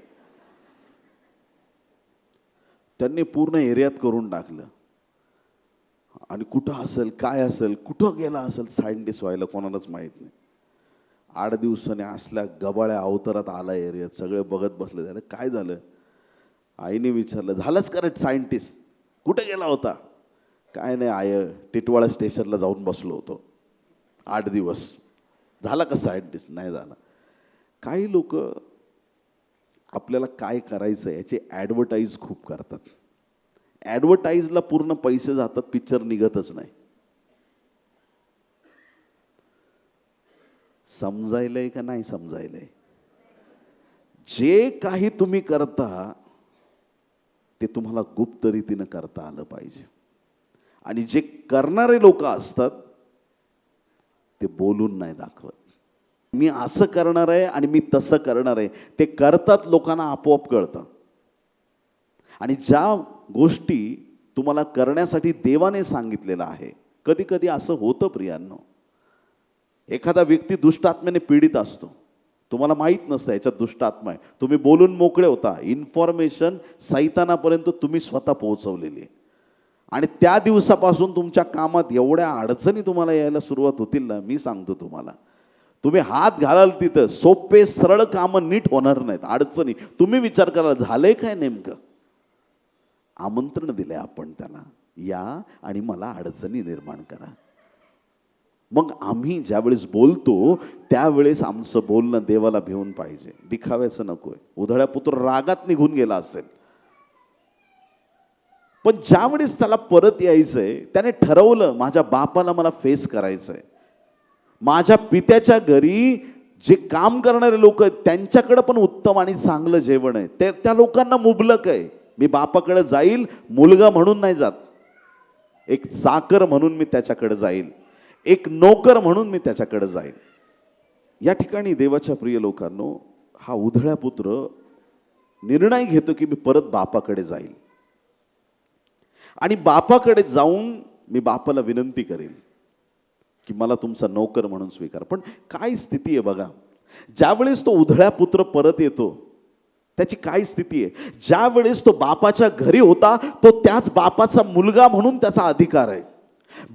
त्यांनी पूर्ण एरियात करून टाकलं. आणि कुठं असेल, काय असेल, कुठं गेला असेल सायंटिस्ट व्हायला कोणालाच माहीत नाही. 8 दिवसाने असल्या गबाळ्या अवतारात आला एरियात. सगळे बघत बसले, झालं काय झालं? आईने विचारलं, झालंच करेक्ट सायंटिस्ट, कुठे गेला होता? काय नाही टिटवाळा स्टेशनला जाऊन बसलो होतो 8 दिवस. झाला का सायंटिस्ट? नाही झाला. काही लोक आपल्याला काय करायचं याची ॲडव्हर्टाईज खूप करतात. ॲडव्हर्टाईजला पूर्ण पैसे जातात, पिक्चर निघतच नाही. समजायलंय का नाही समजायलंय? जे काही तुम्ही करता ते तुम्हाला गुप्त रीतीनं करता आलं पाहिजे. आणि जे करणारे लोक असतात ते बोलून नाही दाखवत. मी असं करणार आहे आणि मी तसं करणार आहे, ते करतात, लोकांना आपोआप कळतं. आणि ज्या गोष्टी तुम्हाला करण्यासाठी देवाने सांगितलेलं आहे, कधी कधी असं होतं प्रियांनो, एखादा व्यक्ती दुष्टात्म्याने पीडित असतो, तुम्हाला माहीत नसतं याच्यात दुष्टात्मा आहे, तुम्ही बोलून मोकळे होता, इन्फॉर्मेशन सैतानापर्यंत तुम्ही स्वतः पोहोचवलेली आहे. आणि त्या दिवसापासून तुमच्या कामात एवढ्या अडचणी तुम्हाला यायला सुरुवात होतील ना, मी सांगतो तुम्हाला, तुम्ही हात घालाल तिथं सोपे सरळ कामं नीट होणार नाहीत. अडचणी तुम्ही विचार करा, झालंय काय नेमकं? आमंत्रण दिलंय आपण त्याला, या आणि मला अडचणी निर्माण करा. मग आम्ही ज्यावेळेस बोलतो त्यावेळेस आमचं बोलणं देवाला भिवून पाहिजे, दिखाव्याचं नकोय. उधळ्या पुत्र रागात निघून गेला असेल, पण ज्यावेळेस त्याला परत यायचंय, त्याने ठरवलं माझ्या बापाला मला फेस करायचंय. माझ्या पित्याच्या घरी जे काम करणारे लोक आहेत त्यांच्याकडे पण उत्तम आणि चांगलं जेवण आहे, त्या लोकांना मुबलक आहे. मी बापाकडे जाईल मुलगा म्हणून नाही जात, एक चाकर म्हणून मी त्याच्याकडे जाईल, एक नोकर म्हणून मी त्याच्याकडे जाईल. या ठिकाणी देवाच्या प्रिय लोकांनो, हा उधळ्या पुत्र निर्णय घेतो की मी परत बापाकडे जाईल. आणि बापाकडे जाऊन मी बापाला विनंती करेल की मला तुमचा नोकर म्हणून स्वीकार. पण काय स्थिती आहे बघा, ज्यावेळेस तो उधळ्या पुत्र परत येतो त्याची काय स्थिती आहे? ज्या वेळेस तो बापाच्या घरी होता, तो त्याच बापाचा मुलगा म्हणून त्याचा अधिकार आहे.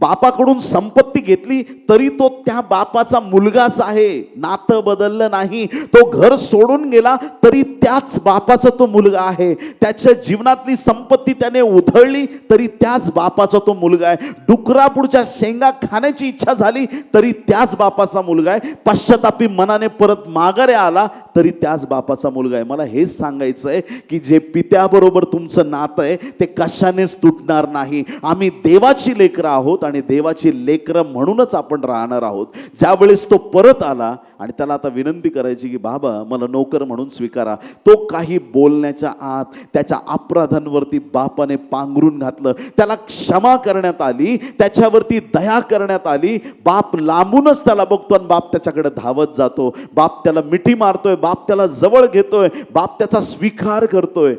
बापाकडून संपत्ती घेतली तरी तो त्या बापाचा मुलगाच आहे, नातं बदललं नाही. तो घर सोडून गेला तरी त्याच बापाचा तो मुलगा आहे. त्याच्या जीवनातली संपत्ती त्याने उधळली तरी त्याच बापाचा तो मुलगा आहे. डुकरापुढच्या शेंगा खाण्याची इच्छा झाली तरी त्याच बापाचा मुलगा आहे. पश्चातापी मनाने परत माघारे आला तरी त्याच बापाचा मुलगा आहे. मला हेच सांगायचं आहे की जे पित्याबरोबर तुमचं नातं आहे ते कशानेच तुटणार नाही. आम्ही देवाची लेकरं आहोत आणि देवाची लेकरं म्हणूनच आपण राहणार आहोत. ज्यावेळेस तो परत आला आणि त्याला आता विनंती करायची की बाबा मला नोकर म्हणून स्वीकारा, तो काही बोलण्याच्या आत त्याच्या अपराधांवरती बापाने पांघरून घातलं. त्याला क्षमा करण्यात आली, त्याच्यावरती दया करण्यात आली. बाप लांबूनच त्याला बघतो आणि बाप त्याच्याकडे धावत जातो. बाप त्याला मिठी मारतोय, बाप त्याला जवळ घेतोय, बाप त्याचा स्वीकार करतोय.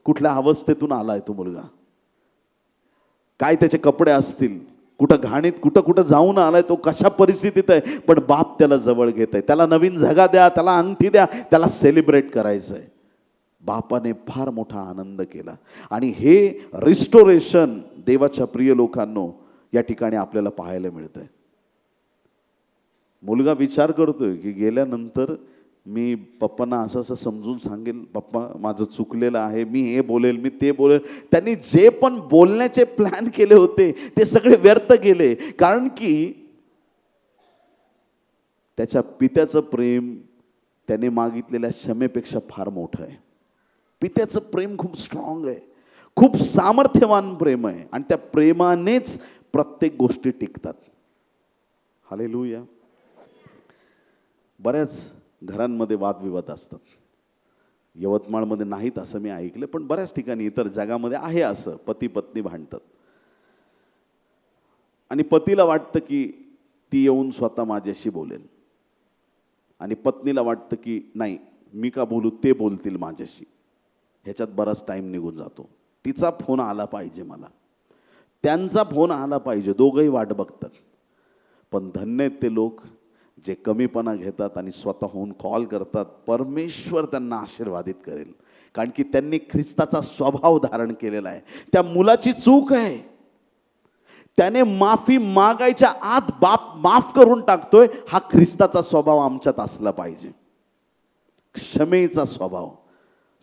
कुठल्या अवस्थेतून आलाय तो मुलगा, काय त्याचे कपडे असतील, कुठं घाणीत कुठं जाऊन आलाय, तो कशा परिस्थितीत आहे, पण बाप त्याला जवळ घेत आहे. त्याला नवीन झगा द्या, त्याला अंगठी द्या, त्याला सेलिब्रेट करायचंय. बापाने फार मोठा आनंद केला. आणि हे रिस्टोरेशन देवाच्या प्रिय लोकांनो या ठिकाणी आपल्याला पाहायला मिळतंय. मुलगा विचार करतोय की गेल्यानंतर मी पप्पांना असं असं समजून सांगेल, पप्पा माझं चुकलेलं आहे, मी हे बोलेल, मी ते बोलेल. त्यांनी जे पण बोलण्याचे प्लॅन केले होते ते सगळे व्यर्थ गेले. कारण की त्याच्या पित्याचं प्रेम त्याने मागितलेल्या क्षमेपेक्षा फार मोठं आहे. पित्याचं प्रेम खूप स्ट्रॉंग आहे, खूप सामर्थ्यवान प्रेम आहे आणि त्या प्रेमानेच प्रत्येक गोष्टी टिकतात. हालेलुया. बऱ्याच घरांमध्ये वादविवाद असतात. यवतमाळमध्ये नाहीत असं मी ऐकलं, पण बऱ्याच ठिकाणी इतर जगामध्ये आहे असं, पती पत्नी भांडतात आणि पतीला वाटतं की ती येऊन स्वतः माझ्याशी बोलेल आणि पत्नीला वाटतं की नाही मी का बोलू, ते बोलतील माझ्याशी. ह्याच्यात बराच टाईम निघून जातो. तिचा फोन आला पाहिजे मला, त्यांचा फोन आला पाहिजे, दोघंही वाट बघतात. पण धन्य आहेत ते लोक जे कमीपणा घेतात आणि स्वतःहून कॉल करतात. परमेश्वर त्यांना आशीर्वादित करेल, कारण की त्यांनी ख्रिस्ताचा स्वभाव धारण केलेला आहे. त्या मुलाची चूक आहे, त्याने माफी मागायच्या आत बाप माफ करून टाकतोय. हा ख्रिस्ताचा स्वभाव आमच्यात असला पाहिजे, क्षमेचा स्वभाव.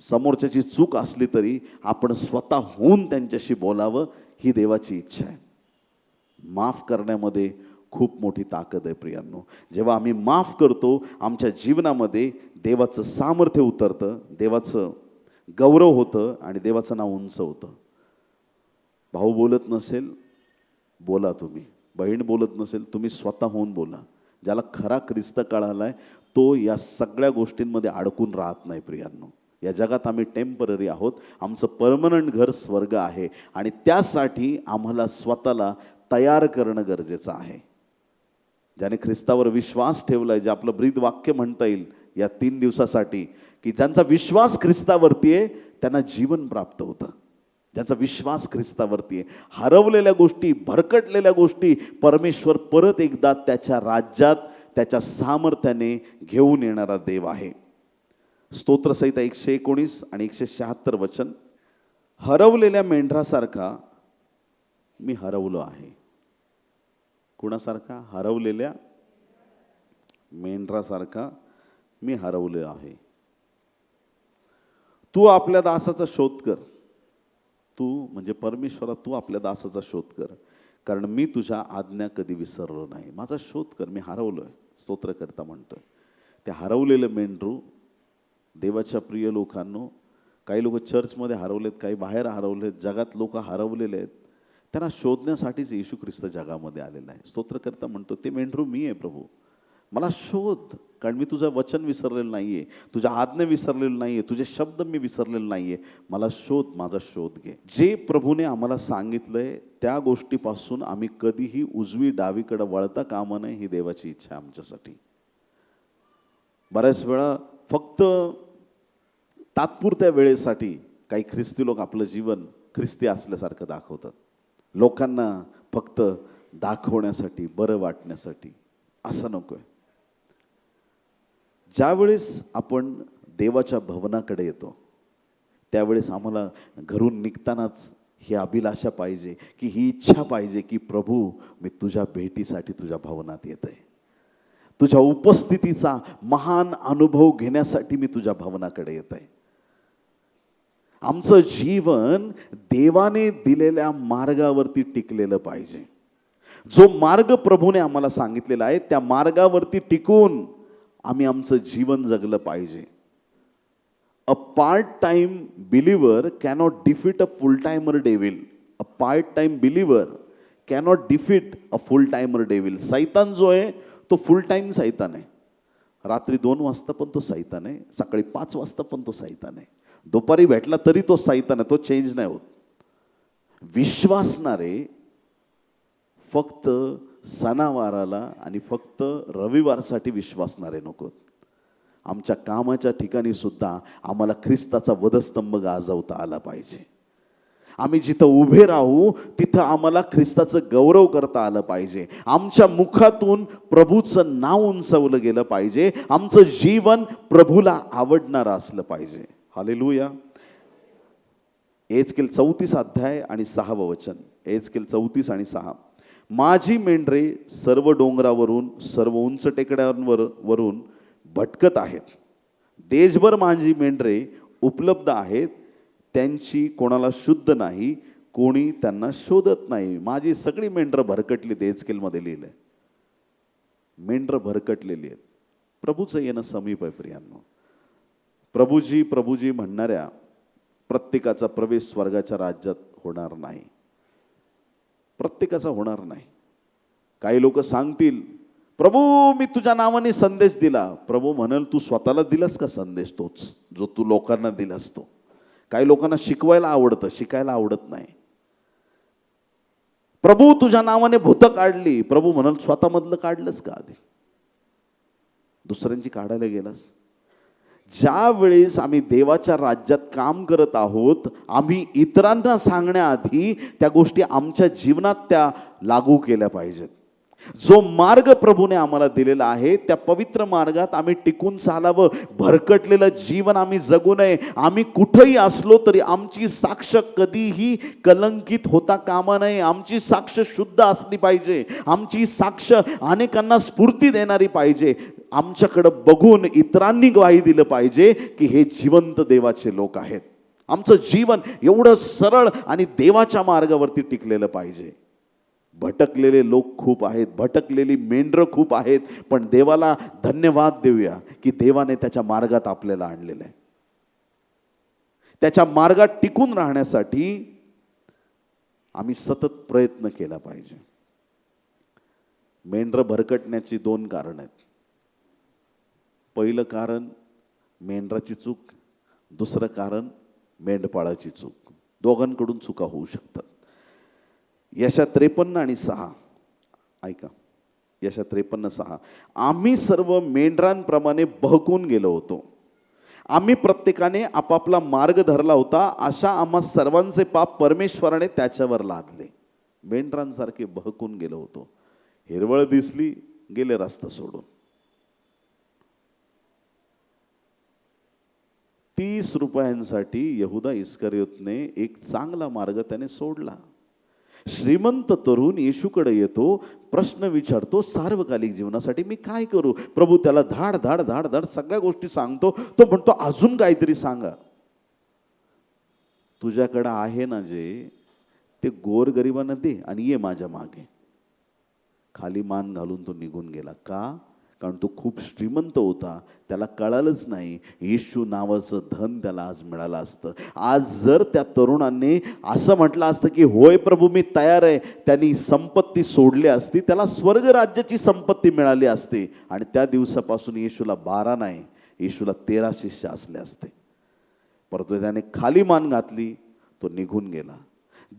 समोरच्याची चूक असली तरी आपण स्वतःहून त्यांच्याशी बोलावं, ही देवाची इच्छा आहे. माफ करण्यामध्ये खूप मोठी ताकद आहे प्रियांनो. जेव्हा आम्ही माफ करतो, आमच्या जीवनामध्ये देवाचं सामर्थ्य उतरतं, देवाचं गौरव होतं आणि देवाचं नाव उंच होतं. भाऊ बोलत नसेल, बोला तुम्ही. बहीण बोलत नसेल, तुम्ही स्वतःहून बोला. ज्याला खरा ख्रिस्त कळालाय तो या सगळ्या गोष्टींमध्ये अडकून राहत नाही प्रियांनो. या जगात आम्ही टेम्पररी आहोत, आमचं परमनंट घर स्वर्ग आहे आणि त्यासाठी आम्हाला स्वतःला तयार करणं गरजेचं आहे. ज्याने ख्रिस्तावर विश्वास ठेवलाय, जे आपलं ब्रीद वाक्य म्हणता येईल या 3 दिवसासाठी, की ज्यांचा विश्वास ख्रिस्तावरती आहे त्यांना जीवन प्राप्त होतं. ज्यांचा विश्वास ख्रिस्तावरती आहे, हरवलेल्या गोष्टी, भरकटलेल्या गोष्टी परमेश्वर परत एकदा त्याच्या राज्यात त्याच्या सामर्थ्याने घेऊन येणारा देव आहे. स्तोत्रसहिता 119 आणि 176 वचन. हरवलेल्या मेंढरासारखा मी हरवलो आहे. कुणासारखा? हरवलेल्या मेंढरासारखा मी हरवले आहे. तू आपल्या दासाचा शोध कर. तू म्हणजे परमेश्वरा, तू आपल्या दासाचा शोध कर, कारण मी तुझ्या आज्ञा कधी विसरलो नाही. माझा शोध कर, मी हरवलोय. स्तोत्रकर्ता म्हणतोय. ते हरवलेलं मेंढरू देवाच्या प्रिय लोकांनो, काही लोक चर्चमध्ये हरवलेत, काही बाहेर हरवलेत, जगात लोक हरवलेले आहेत. त्यांना शोधण्यासाठीच येशू ख्रिस्त जगामध्ये आलेला आहे. स्तोत्रकर्ता म्हणतो, ते मेंढरू मी आहे प्रभू, मला शोध, कारण मी तुझं वचन विसरलेलं नाही आहे, तुझ्या आज्ञा विसरलेलं नाही आहे, तुझे शब्द मी विसरलेलं नाही आहे. मला शोध, माझा शोध घे. जे प्रभूने आम्हाला सांगितलंय त्या गोष्टीपासून आम्ही कधीही उजवी डावीकडे वळता कामा नये, ही देवाची इच्छा आमच्यासाठी. बऱ्याच वेळा फक्त तात्पुरत्या वेळेसाठी काही ख्रिस्ती लोक आपलं जीवन ख्रिस्ती असल्यासारखं दाखवतात. लोकांना फक्त दाखवण्यासाठी, बरं वाटण्यासाठी. असं नकोय. ज्यावेळेस आपण देवाच्या भवनाकडे येतो त्यावेळेस आम्हाला घरून निघतानाच ही अभिलाषा पाहिजे, की ही इच्छा पाहिजे, की प्रभू मी तुझ्या भेटीसाठी तुझ्या भवनात येत आहे, तुझ्या उपस्थितीचा महान अनुभव घेण्यासाठी मी तुझ्या भवनाकडे येत आहे. आमचं जीवन देवाने दिलेल्या मार्गावरती टिकलेलं पाहिजे. जो मार्ग प्रभूने आम्हाला सांगितलेला आहे त्या मार्गावरती टिकून आम्ही आमचं जीवन जगलं पाहिजे. A part time believer cannot defeat a full timer devil. A part time believer cannot defeat a full timer devil. सैतान जो आहे तो फुल टाइम सैतान आहे. रात्री 2 वाजता पण तो सैतान आहे, सकाळी 5 वाजता पण तो सैतान आहे, दुपारी भेटला तरी तो सैतान आहे, तो चेंज नाही होत. विश्वासणारे फक्त सणावाराला आणि फक्त रविवारसाठी विश्वासणारे नकोत. आमच्या कामाच्या ठिकाणी सुद्धा आम्हाला ख्रिस्ताचा वधस्तंभ गाजवता आला पाहिजे. आम्ही जिथं उभे राहू तिथं आम्हाला ख्रिस्ताचं गौरव करता आलं पाहिजे. आमच्या मुखातून प्रभूचं नाव उंचावलं गेलं पाहिजे. आमचं जीवन प्रभूला आवडणारं असलं पाहिजे. हालेलुया. एहेजकेल 34 अध्याय आणि 6 वचन. एहेजकेल 34 आणि 6. माझी मेंढरे सर्व डोंगरावरून, सर्व उंच टेकड्यांवरून भटकत आहेत. देशभर माझी मेंढरे उपलब्ध आहेत, त्यांची कोणाला शुद्ध नाही, कोणी त्यांना शोधत नाही. माझी सगळी मेंढरं भरकटली. एहेजकेलमध्ये लिहिलंय, मेंढरं भरकटलेली आहेत. प्रभूचं येणं समीप आहे प्रियांनो. प्रभूजी प्रभूजी म्हणणाऱ्या प्रत्येकाचा प्रवेश स्वर्गाच्या राज्यात होणार नाही. प्रत्येकाचा होणार नाही. काही लोक सांगतील प्रभू मी तुझ्या नावाने संदेश दिला. प्रभू म्हणाल तू स्वतःला दिलास का संदेश तोच जो तू लोकांना दिलास तो. काही लोकांना शिकवायला आवडतं, शिकायला आवडत नाही. प्रभू तुझ्या नावाने भूतं काढली. प्रभू म्हणाल स्वतःमधलं काढलंस का आधी? दुसऱ्यांची काढायला गेलास? ज्या वेळेस आम्ही देवाच्या राज्यात काम करत आहोत, आम्ही इतरांना सांगण्याआधी त्या गोष्टी आमच्या जीवनात त्या लागू केल्या पाहिजेत. जो मार्ग प्रभूने आम्हाला दिलेला आहे त्या पवित्र मार्गात आम्ही टिकून चालावं. भरकटलेलं जीवन आम्ही जगू नये. आम्ही कुठेही असलो तरी आमची साक्ष कधीही कलंकित होता कामा नये. आमची साक्ष शुद्ध असली पाहिजे. आमची साक्ष अनेकांना स्फूर्ती देणारी पाहिजे. आमच्याकडं बघून इतरांनी ग्वाही दिलं पाहिजे की हे जिवंत देवाचे लोक आहेत. आमचं जीवन एवढं सरळ आणि देवाच्या मार्गावरती टिकलेलं पाहिजे. भटकलेले लोक खूप आहेत, भटकलेली मेंढरं खूप आहेत, पण देवाला धन्यवाद देऊया की देवाने त्याच्या मार्गात आपल्याला आणलेलं आहे. त्याच्या मार्गात टिकून राहण्यासाठी आम्ही सतत प्रयत्न केला पाहिजे. मेंढरं भरकटण्याची 2 कारण आहेत. पहिलं कारण मेंढराची चूक, दुसरं कारण मेंढपाळाची चूक. दोघांकडून चुका होऊ शकतात. यशा 53 आणि 6 ऐका. यशा 53:6 आम्ही सर्व मेंढरांप्रमाणे बहकून गेलो होतो. आम्ही प्रत्येकाने आपापला मार्ग धरला होता. अशा आम्हा सर्वांचे पाप परमेश्वराने त्याच्यावर लादले. मेंढरांसारखे बहकून गेलो होतो. हिरवळ दिसली, गेले रस्ता सोडून. 30 रुपयांसाठी यहुदा इस्करियोतने एक चांगला मार्ग त्याने सोडला. श्रीमंत तरुण येशूकडे येतो, प्रश्न विचारतो, सार्वकालिक जीवनासाठी मी काय करू? प्रभू त्याला धाड धाड धाड धाड सगळ्या गोष्टी सांगतो. तो म्हणतो अजून काहीतरी सांगा. तुझ्याकडे आहे ना जे ते गोरगरिबांना दे आणि ये माझ्या मागे. खाली मान घालून तो निघून गेला. का? कारण तो खूप श्रीमंत होता. त्याला कळालंच नाही येशू नावाचं धन त्याला आज मिळालं असतं. आज जर त्या तरुणाने असं म्हटलं असतं की होय प्रभू मी तयार आहे, त्यांनी संपत्ती सोडली असती, त्याला स्वर्ग राज्याची संपत्ती मिळाली असती आणि त्या दिवसापासून येशूला 12 नाही, येशूला 13 शिष्य असले असते. परंतु त्याने खाली मान घातली, तो निघून गेला.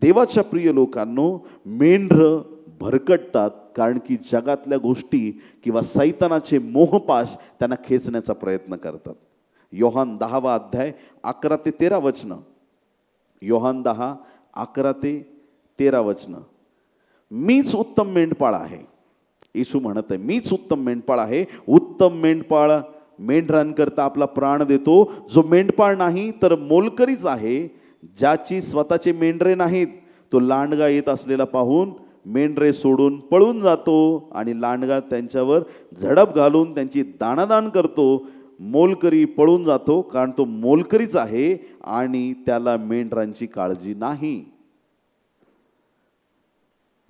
देवाच्या प्रिय लोकांनो, मेंढरं भरकटतात कारण की जगातल्या गोष्टी किंवा सैतानाचे मोहपाश त्यांना खेचण्याचा प्रयत्न करतात. योहान 10वा अध्याय 11 ते 13 वचनं. योहान 10, 11 ते 13 वचनं. मीच उत्तम मेंढपाळ आहे. येशू म्हणत आहे मीच उत्तम मेंढपाळ आहे. उत्तम मेंढपाळ मेंढरांकरता आपला प्राण देतो. जो मेंढपाळ नाही तर मोलकरीच आहे. ज्याची स्वतःचे मेंढरे नाहीत तो लांडगा येत असलेला पाहून मेंढरे सोडून पळून जातो आणि लांडगा त्यांच्यावर झडप घालून त्यांची दाणादाण करतो. मोलकरी पळून जातो कारण तो मोलकरीच आहे आणि त्याला मेंढरांची काळजी नाही.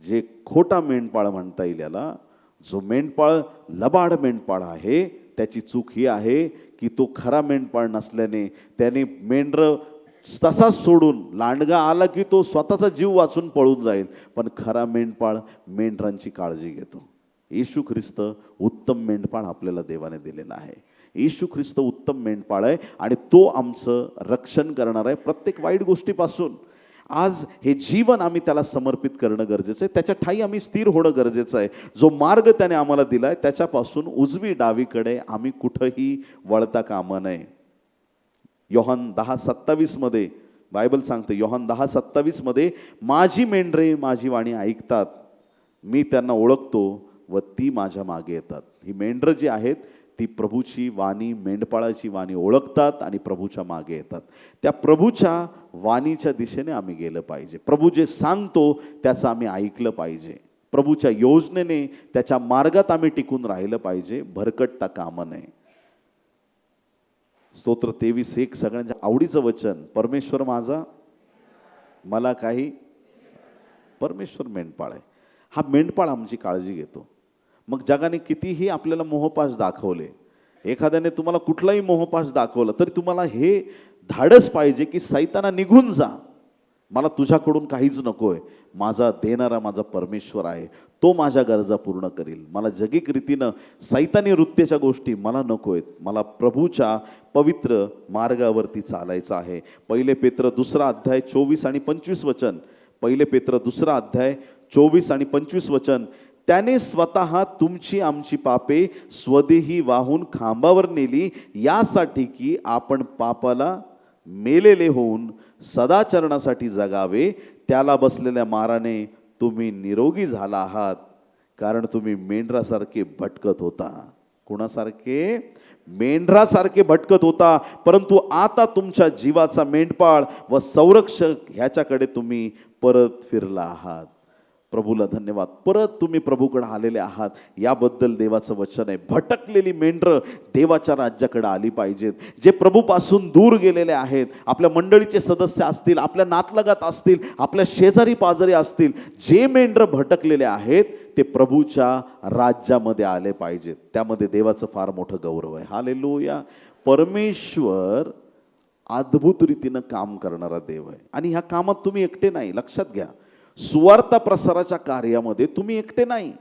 जे खोटा मेंढपाळ म्हणता येईल याला, जो मेंढपाळ लबाड मेंढपाळ आहे, त्याची चूक ही आहे की तो खरा मेंढपाळ नसल्याने त्याने मेंढर तसाच सोडून, लांडगा आला की तो स्वतःचा जीव वाचून पळून जाईल, पण खरा मेंढपाळ मेंढरांची काळजी घेतो. येशू ख्रिस्त उत्तम मेंढपाळ आपल्याला देवाने दिलेला आहे. येशू ख्रिस्त उत्तम मेंढपाळ आहे आणि तो आमचं रक्षण करणार आहे प्रत्येक वाईट गोष्टीपासून. आज हे जीवन आम्ही त्याला समर्पित करणं गरजेचं आहे. त्याच्या ठाई आम्ही स्थिर होणं गरजेचं आहे. जो मार्ग त्याने आम्हाला दिलाय त्याच्यापासून उजवी डावीकडे आम्ही कुठंही वळता कामा नये. योहान 10:27 मध्ये बायबल सांगते, योहान 10:27 मध्ये माझी मेंढरे माझी वाणी ऐकतात, मी त्यांना ओळखतो व ती माझ्या मागे येतात. ही मेंढरं जी आहेत ती प्रभूची वाणी, मेंढपाळाची वाणी ओळखतात आणि प्रभूच्या मागे येतात. त्या प्रभूच्या वाणीच्या दिशेने आम्ही गेलं पाहिजे. प्रभू जे सांगतो त्याचं आम्ही ऐकलं पाहिजे. प्रभूच्या योजनेने त्याच्या मार्गात आम्ही टिकून राहिलं पाहिजे, भरकटता कामा नये. स्तोत्र 23:1 सगळ्यांच्या आवडीचं वचन, परमेश्वर माझा मला काही. परमेश्वर मेंढपाळ आहे. हा मेंढपाळ आमची काळजी घेतो. मग जगाने कितीही आपल्याला मोहपाश दाखवले, एखाद्याने तुम्हाला कुठलाही मोहपाश दाखवला तरी तुम्हाला हे धाडस पाहिजे की सैताना निघून जा. मला तुझ्याकडून काहीच नकोय, माझा देणारा माझा परमेश्वर आहे, तो माझ्या गरजा पूर्ण करील. मला जगिक रीतीनं सैतानी वृत्तीच्या गोष्टी मला नको आहेत, मला प्रभूच्या पवित्र मार्गावरती चालायचं आहे. पहिले पेत्र 2 अध्याय 24 आणि 25 वचन. पहिले पेत्र 2 अध्याय 24 आणि 25 वचन. त्याने स्वतः तुमची आमची पापे स्वदेही वाहून खांबावर नेली, यासाठी की आपण पापाला मेलेले होऊन सदाचरणासाठी जगावे. त्याला बसलेल्या माराने तुम्ही निरोगी झाला आहात, कारण तुम्ही मेंढरासारखे भटकत होता. कुणासारखे? मेंढरासारखे भटकत होता, परंतु आता तुमच्या जीवाचा मेंढपाळ व संरक्षक ह्याच्याकडे तुम्ही परत फिरला आहात. प्रभूला धन्यवाद. परत तुम्ही प्रभूकडे आलेले आहात, याबद्दल देवाचं वचन आहे. भटकलेली मेंढरं देवाच्या राज्याकडे आली पाहिजेत. जे प्रभूपासून दूर गेलेले आहेत, आपल्या मंडळीचे सदस्य असतील, आपल्या नातलगात असतील, आपल्या शेजारी पाजारी असतील, जे मेंढरं भटकलेले आहेत ते प्रभूच्या राज्यामध्ये आले पाहिजेत. त्यामध्ये देवाचं फार मोठं गौरव आहे. हालेलुया. परमेश्वर अद्भुत रीतीनं काम करणारा देव आहे आणि ह्या कामात तुम्ही एकटे नाही. लक्षात घ्या, सुवार्थ प्रसाराच्या कार्यामध्ये तुम्ही एकटे नाही.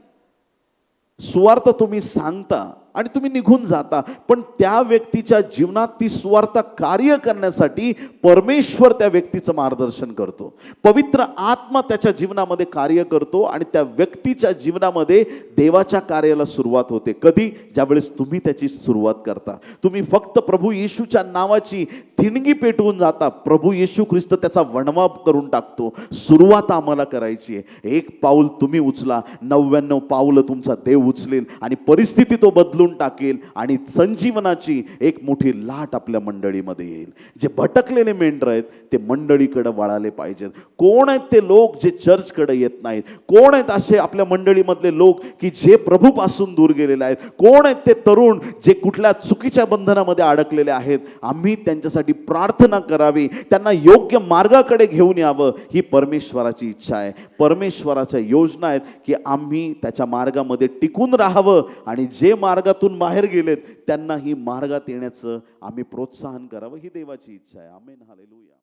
सुवार्थ तुम्ही सांगता आणि तुम्ही निघून जाता, पण त्या व्यक्तीच्या जीवनात ती सुवार्थ कार्य करण्यासाठी परमेश्वर त्या व्यक्तीचं मार्गदर्शन करतो. पवित्र आत्मा त्याच्या जीवनामध्ये कार्य करतो आणि त्या व्यक्तीच्या जीवनामध्ये देवाच्या कार्याला सुरुवात होते. कधी? ज्यावेळेस तुम्ही त्याची सुरुवात करता. तुम्ही फक्त प्रभू येशूच्या नावाची थिणगी पेटवून जाता, प्रभू येशू ख्रिस्त त्याचा वणवा करून टाकतो. सुरुवात आम्हाला करायची आहे. एक पाऊल तुम्ही उचला, 99 पाऊलं तुमचा देव उचलेल आणि परिस्थिती तो बदलून टाकेल आणि संजीवनाची एक मोठी लाट आपल्या मंडळीमध्ये येईल. जे भटकलेले मेंढर आहेत ते मंडळीकडे वळाले पाहिजेत. कोण आहेत ते लोक जे चर्चकडे येत नाहीत? कोण आहेत असे आपल्या मंडळीमधले लोक की जे प्रभूपासून दूर गेलेले आहेत? कोण आहेत ते तरुण जे कुठल्या चुकीच्या बंधनामध्ये अडकलेले आहेत? आम्ही त्यांच्यासाठी प्रार्थना करावी, त्यांना योग्य मार्गाकडे घेऊन यावं, ही परमेश्वराची इच्छा आहे. परमेश्वराच्या योजना आहेत की आम्ही त्याच्या मार्गामध्ये टिकून राहावं आणि जे मार्गातून बाहेर गेलेत त्यांना ही मार्गात येण्याचं आम्ही प्रोत्साहन करावं, ही देवाची इच्छा आहे. आमेन. हालेलुया.